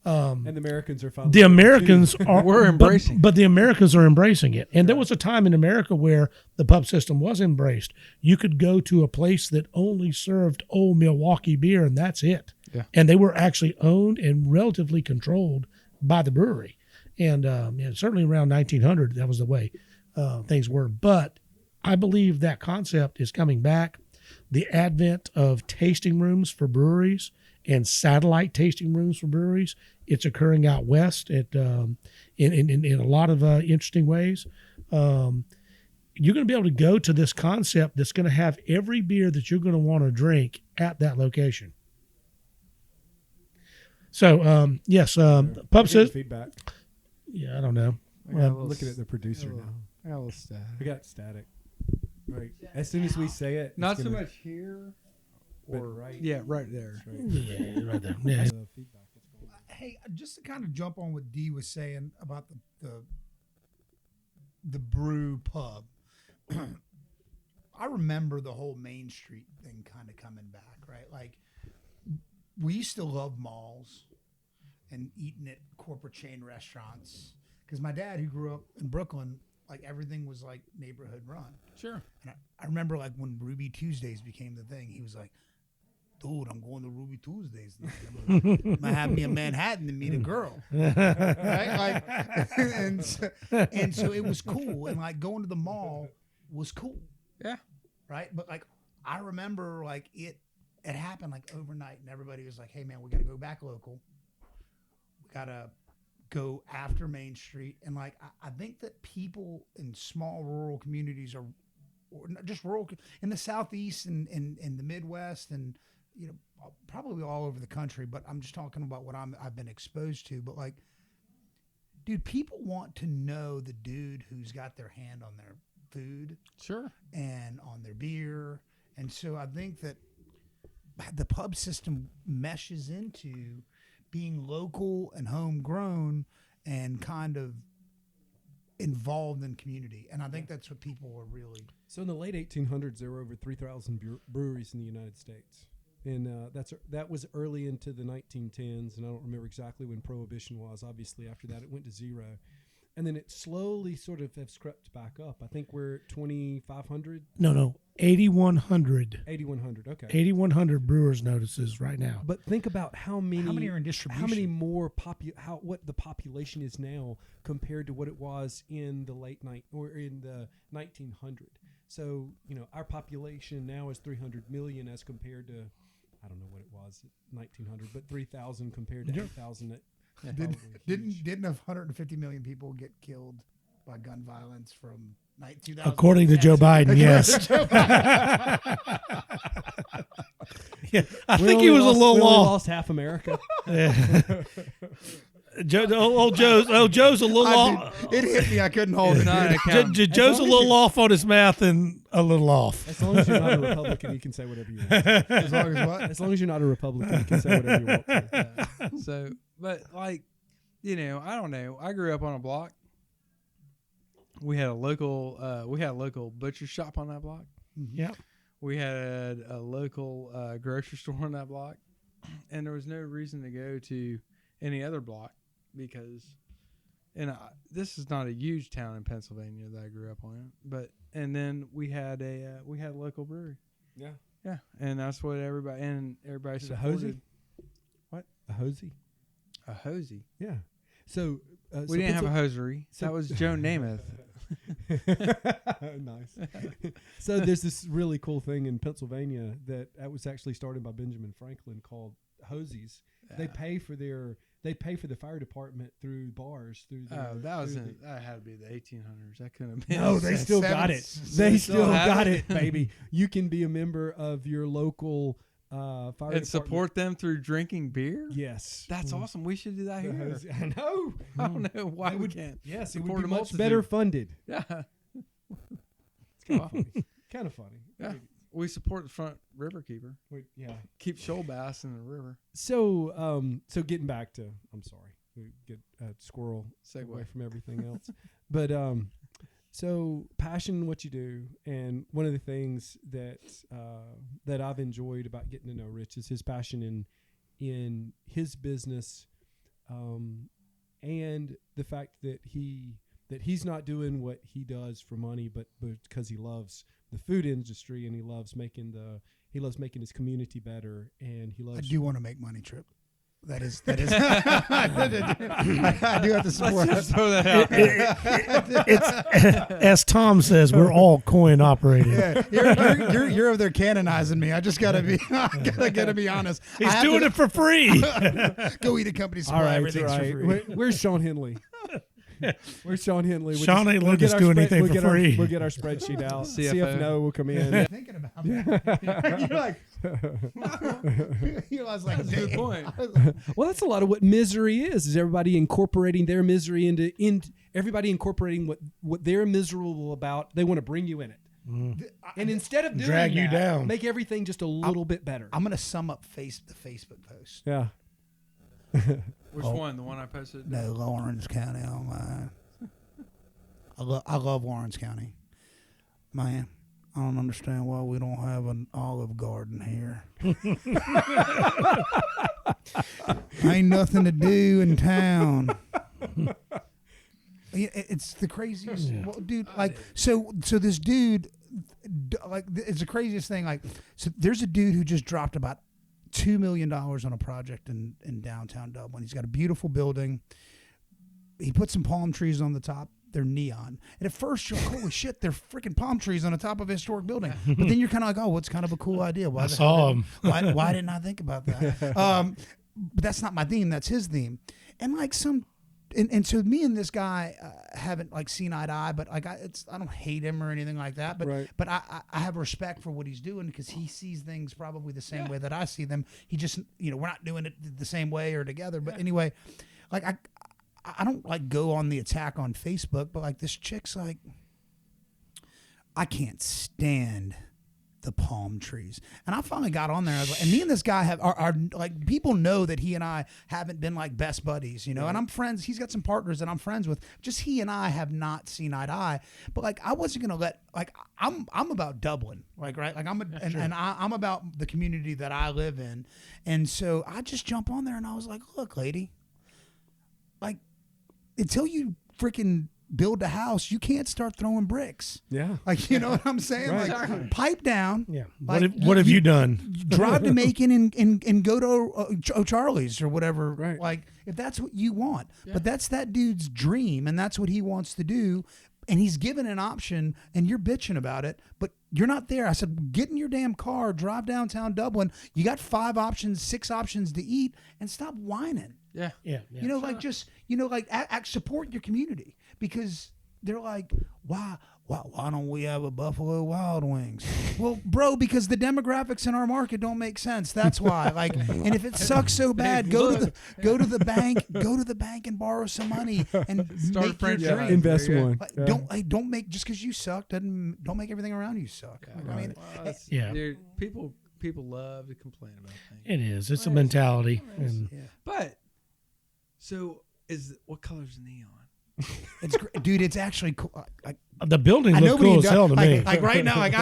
And the Americans are finally. The Americans are We're embracing. but the Americans are embracing it. And there was a time in America where the pub system was embraced. You could go to a place that only served old Milwaukee beer, and that's it. Yeah. And they were actually owned and relatively controlled by the brewery. And certainly around 1900, that was the way things were. But I believe that concept is coming back. The advent of tasting rooms for breweries and satellite tasting rooms for breweries, it's occurring out west in a lot of interesting ways. You're going to be able to go to this concept that's going to have every beer that you're going to want to drink at that location. So, yes, pub says feedback. Yeah, I don't know. I'm looking at the producer now. I got a little static. We got static. Right. As soon as we say it, Not it's so gonna- much here. but right. Yeah, right there. That's right. Yeah, right there. Yeah. The feedback is going. Hey, just to kind of jump on what Dee was saying about the brew pub. I remember the whole Main Street thing kind of coming back, right? Like we used to love malls and eating at corporate chain restaurants because my dad, who grew up in Brooklyn, like everything was like neighborhood run. Sure. And I remember like when Ruby Tuesdays became the thing, he was like, dude, I'm going to Ruby Tuesdays now. I'm gonna have me a Manhattan and meet a girl. Right? Like, and so it was cool. And like going to the mall was cool. Yeah. Right? But like I remember like it happened like overnight and everybody was like, hey man, we gotta go back local. We gotta go after Main Street. And like I think that people in small rural communities or not just rural in the Southeast and in the Midwest and probably all over the country, but I'm just talking about what I've been exposed to. But like, dude, people want to know the dude who's got their hand on their food, Sure. and on their beer, and so I think that the pub system meshes into being local and homegrown and kind of involved in community, and I think that's what people are really. So in the late 1800s, there were over 3,000 breweries in the United States. And that was early into the 1910s, and I don't remember exactly when Prohibition was. Obviously, after that, it went to zero. And then it slowly sort of has crept back up. I think we're at 2,500? No, 8,100. 8,100, okay. 8,100 brewers notices right now. But think about how many are in distribution? How many more what the population is now compared to what it was in the in the 1900. So, our population now is 300 million as compared to, I don't know what it was at 1900, but 3,000 compared to 8,000. Didn't 150 million people get killed by gun violence from 2000? According to Joe Biden, yes. Yeah, I think he was a little we only off. lost half America. Joe's a little off. It hit me. I couldn't hold it. Joe's a little off on his math and a little off. As long as you're not a Republican, you can say whatever you want. As long as what? As long as you're not a Republican, you can say whatever you want to. So, but like, I don't know. I grew up on a block. We had a local butcher shop on that block. Yeah. We had a local grocery store on that block, and there was no reason to go to any other block because, this is not a huge town in Pennsylvania that I grew up on, and then we had a local brewery. Yeah. Yeah, and that's what everybody Is it a supported. Hosey? What? A Hosey? A hosey. Yeah. So We didn't have a hosiery. That was Joe Namath. Nice. So there's this really cool thing in Pennsylvania that was actually started by Benjamin Franklin called hosies. Yeah. They pay for the fire department through bars through. That had to be the 1800s. That couldn't have been. No, they still got it. They still got it, baby. You can be a member of your local fire department and support them through drinking beer. Yes, That's awesome. We should do that here. I know. I don't know why we can't. Yes, it support would be a much better funded. Yeah. It's kind of funny. Kind of funny. Yeah. We support the front river keeper. Yeah. Keep shoal bass in the river. So, so getting back to, I'm sorry, we get a squirrel Segue. away from everything else, but so passion in what you do, and one of the things that that I've enjoyed about getting to know Rich is his passion in his business, and the fact that he's not doing what he does for money, but because he loves the food industry and he loves making his community better, and he loves. I do want to make money, Trip. That is. I do have to support. Let's just throw that out there. It's as Tom says, we're all coin operated. Yeah, you're over there canonizing me. I just gotta be honest. He's doing it for free. Go eat a company supply. All right, Everything's right. for free. Where's Sean Henley? Where's Sean Henley? Sean ain't letting us do anything for free. We'll get our spreadsheet out. CFO. CFO will come in. Thinking about that. You're like, I was like, That's a good point. Well, that's a lot of what misery is everybody incorporating their misery into everybody incorporating what they're miserable about. They want to bring you in it. And instead of doing Drag you that, down. make everything just a little bit better. I'm gonna sum up the Facebook post. Yeah. Which one? The one I posted? No, Lawrence County online. I love Lawrence County. Man, I don't understand why we don't have an Olive Garden here. Ain't nothing to do in town. It's the craziest, well, dude. Like, so this dude, like, it's the craziest thing. Like, so there's a dude who just dropped about $2 million on a project in downtown Dublin. He's got a beautiful building. He put some palm trees on the top. They're neon. And at first you're like, holy shit, they're freaking palm trees on the top of a historic building. But then you're kind of like, oh, what's kind of a cool idea? I saw him. Why didn't I think about that? But that's not my theme. That's his theme. And like and so me and this guy haven't like seen eye to eye, but like I don't hate him or anything like that. But Right. but I have respect for what he's doing because he sees things probably the same way that I see them. He just we're not doing it the same way or together. But anyway, like I don't like go on the attack on Facebook, but like this chick's like, I can't stand the palm trees. And I finally got on there. I was like, and me and this guy are like, people know that he and I haven't been like best buddies, and I'm friends. He's got some partners that I'm friends with. Just he and I have not seen eye to eye. But like, I wasn't gonna let I'm about Dublin, like, right? Like I'm about the community that I live in, and so I just jump on there and I was like, look, lady, like, until you freaking build a house, you can't start throwing bricks. Yeah. Like, you know what I'm saying? Right. Like, pipe down. Yeah. Like, What have you done? Drive to Macon and go to O'Charlie's or whatever. Right. Like, if that's what you want. Yeah. But that's that dude's dream, and that's what he wants to do. And he's given an option, and you're bitching about it, but you're not there. I said, get in your damn car, drive downtown Dublin. You got 5 options, 6 options to eat, and stop whining. Yeah. Yeah. Like, just, act support your community, because they're like, why don't we have a Buffalo Wild Wings? Well, bro, because the demographics in our market don't make sense. That's why. Like, and if it sucks so bad, go to the bank and borrow some money and Start make your dream. Invest one. Like, don't make, just because you suck don't make everything around you suck. Yeah. I mean, Yeah. Dude, people love to complain about things. It is. It's a mentality. And But so what color's the neon? dude, it's actually cool. the building I looks nobody cool as does- hell to me. like right now, like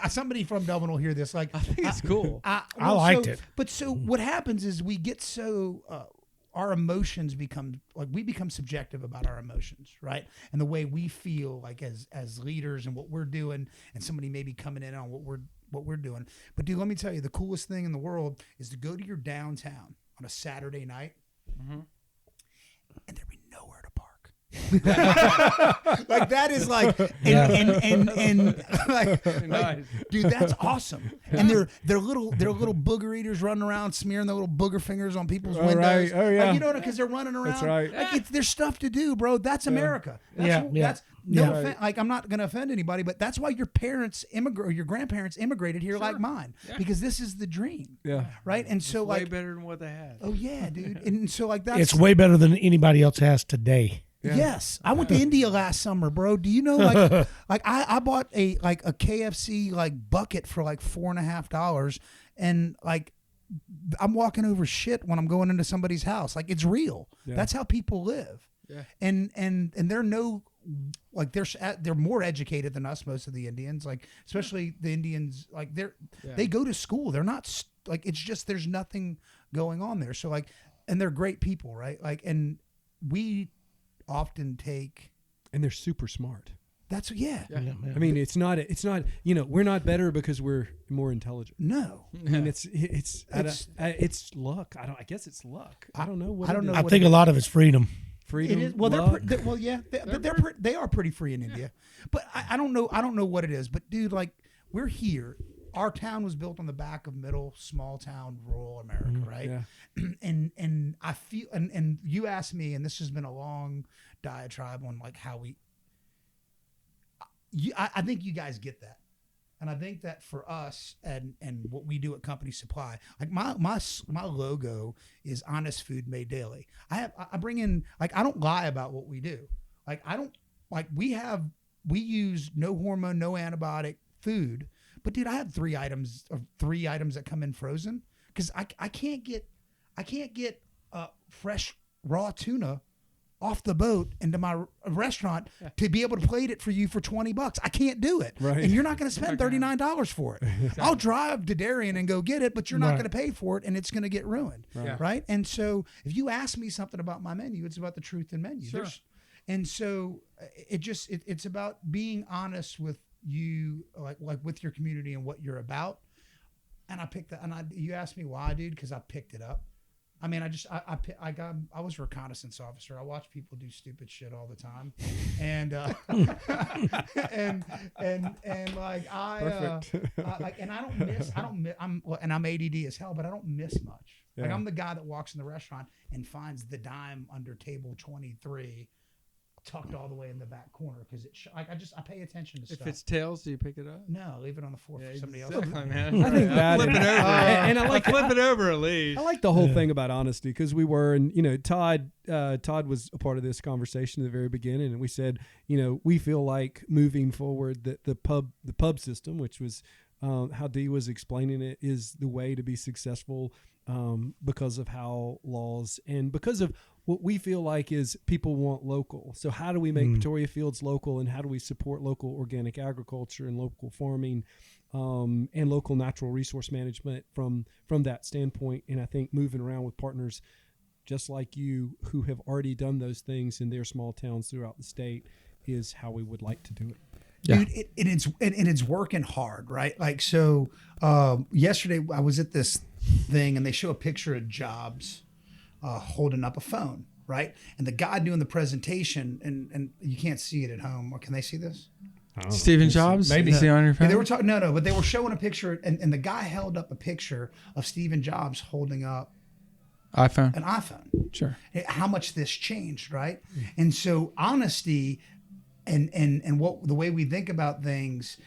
somebody from Dublin will hear this. Like, I think it's cool. I liked it. But so what happens is we get so our emotions become subjective about our emotions, right? And the way we feel, like as leaders and what we're doing, and somebody may be coming in on what we're doing. But dude, let me tell you, the coolest thing in the world is to go to your downtown on a Saturday night. Mm-hmm. and there'd be nowhere to park. Like that is like, and like, dude, that's awesome. And they're little booger eaters running around smearing their little booger fingers on people's windows. Right. Oh, yeah. Like, you know, because they're running around. That's right. Like there's stuff to do, bro. That's America. That's no offense. Like I'm not going to offend anybody, but that's why your parents your grandparents immigrated here like mine, because this is the dream. Yeah. Right. And so way like, better than what they had. oh yeah, dude. And so like that's It's way better than anybody else has today. Yeah. Yes, I went to India last summer, bro. Do you know like I bought a KFC like bucket for like $4.50, and like I'm walking over shit when I'm going into somebody's house. Like it's real. Yeah. That's how people live. Yeah. And they're like they're more educated than us. Most of the Indians, like especially the Indians, like they go to school. They're not like it's just there's nothing going on there. So like, and they're great people, right? Like, and we often take, And they're super smart. that's yeah. I mean, it's not, we're not better because we're more intelligent. No, I mean, it's luck. I guess it's luck. I don't know. I don't know. I think a lot of it's freedom. Freedom. It is, well, luck. they are pretty free in India, but I don't know what it is. But dude, like we're here. Our town was built on the back of middle, small town, rural America, right? Yeah. And I feel, and you asked me, and this has been a long diatribe on like how I think you guys get that. And I think that for us and what we do at Company Supply, like my logo is honest food made daily. I bring in, like, I don't lie about what we do. Like we use no hormone, no antibiotic food. But dude, I have three items that come in frozen because I can't get fresh raw tuna off the boat into my restaurant to be able to plate it for you for $20. I can't do it. Right. And you're not going to spend $39 for it. I'll drive to Darien and go get it, but you're not going to pay for it and it's going to get ruined. Right. And so if you ask me something about my menu, it's about the truth in menu. Sure. And so it's about being honest with you, like with your community and what you're about. And I picked that, and you asked me why, dude, because I picked it up. I mean, I was a reconnaissance officer. I watch people do stupid shit all the time, and and like I'm ADD as hell, but I don't miss much. Yeah. Like I'm the guy that walks in the restaurant and finds the dime under table 23. Tucked all the way in the back corner because I pay attention to stuff. If it's tails, do you pick it up? No, leave it on the floor for somebody else. Man. I think that flip it over. and I like flip it over at least. I like the whole thing about honesty because we were, and Todd was a part of this conversation at the very beginning, and we said, we feel like moving forward that the pub system, which was how Dee was explaining it, is the way to be successful because of how laws and because of what we feel like is people want local. So how do we make Pretoria Fields local, and how do we support local organic agriculture and local farming and local natural resource management from that standpoint? And I think moving around with partners just like you who have already done those things in their small towns throughout the state is how we would like to do it. Yeah. Dude, it's working hard, right? Like, so yesterday I was at this thing and they show a picture of Jobs holding up a phone, right? And the guy doing the presentation, and you can't see it at home. Or can they see this? Stephen Jobs? Maybe. Is he on your phone? Yeah, they were talking, no, but they were showing a picture, and the guy held up a picture of Stephen Jobs holding up iPhone. an iPhone. Sure. How much this changed, right? And so honesty and what the way we think about things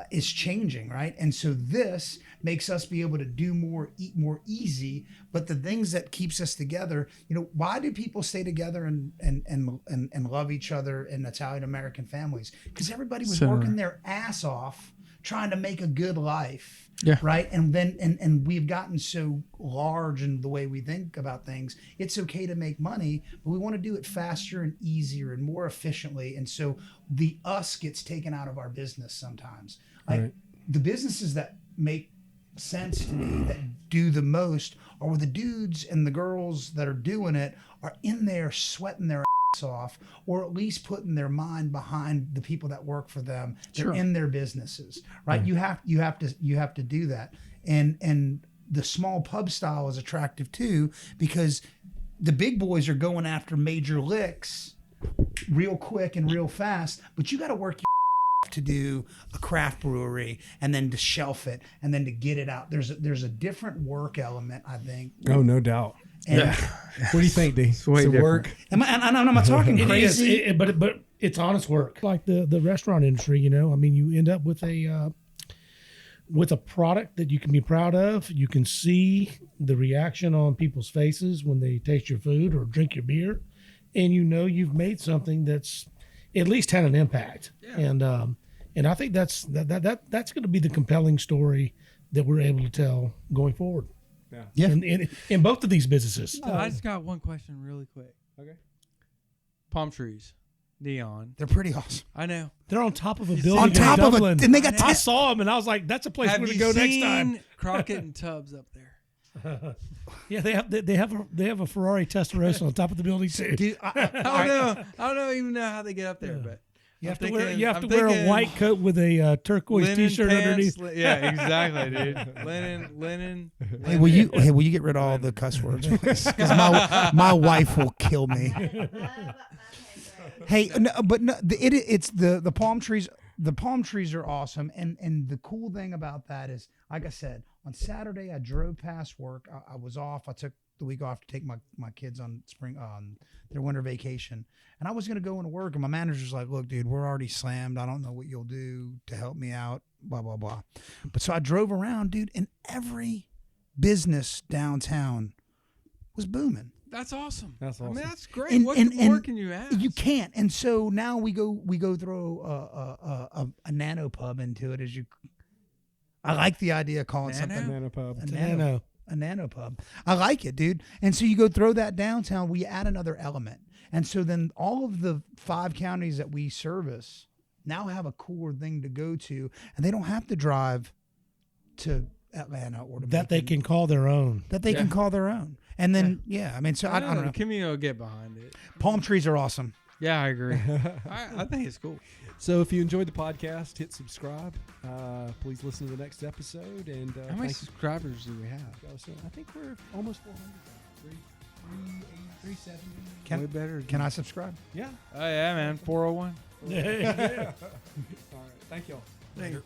is changing, right? And so this makes us be able to do more, eat more easy. But the things that keeps us together, why do people stay together and love each other in Italian American families? Because everybody was working their ass off trying to make a good life. Yeah. Right. And then and we've gotten so large in the way we think about things. It's okay to make money, but we want to do it faster and easier and more efficiently. And so the us gets taken out of our business sometimes. Like the businesses that make sense to me, that do the most, are where the dudes and the girls that are doing it are in there sweating their off, or at least putting their mind behind the people that work for them. They're in their businesses, right? You have to do that. And the small pub style is attractive too, because the big boys are going after major licks real quick and real fast, but you got to work your to do a craft brewery and then to shelf it and then to get it out. There's a different work element, I think. Oh, no doubt. And What do you think, D? way Does it work? I'm not talking It is, crazy. but it's honest work. Like the restaurant industry, I mean, you end up with a product that you can be proud of. You can see the reaction on people's faces when they taste your food or drink your beer, and you've made something that's at least had an impact. Yeah. And I think that's going to be the compelling story that we're able to tell going forward. Yeah. In both of these businesses. I just got one question really quick. Okay. Palm trees, neon. They're pretty awesome. I know. They're on top of a see- building On in top of Dublin. and they got I saw them and I was like, that's a place Have we're you going to go next seen time. Crockett and Tubbs up there? Yeah, they have a Ferrari Testarossa on top of the building too. Dude, I don't even know how they get up there, but You have I'm to wear thinking- you have I'm to wear a thinking white coat with a turquoise linen T-shirt pants, underneath. Yeah, exactly, dude. Linen. Hey, will you get rid of all the cuss words, please? Because my wife will kill me. Hey, no, but no, it's the palm trees. The palm trees are awesome, and the cool thing about that is, like I said, on Saturday I drove past work. I was off. I took the week off to take my kids on their winter vacation, and I was gonna go into work, and my manager's like, "Look, dude, we're already slammed. I don't know what you'll do to help me out." Blah blah blah. But so I drove around, dude, and every business downtown was booming. That's awesome. That's I mean, awesome. that's great. And- What and- more and can you ask? You can't. And so now we go throw a nano pub into it. I like the idea of calling Nano? something Banana pub. a nano pub. I like it, dude. And so you go throw that downtown. We add another element, and so then all of the 5 counties that we service now have a cooler thing to go to, and they don't have to drive to Atlanta or to That they Macon, can call their own. that they can call their own. And then I mean, so I don't know. The community will get behind it. Palm trees are awesome. Yeah, I agree. I think it's cool. So if you enjoyed the podcast, hit subscribe. Please listen to the next episode. And How many thank you. subscribers do we have? I think we're almost 400. 370. Way better. Can I subscribe? Yeah. Oh yeah, man. 401. All right. Thank y'all. Later.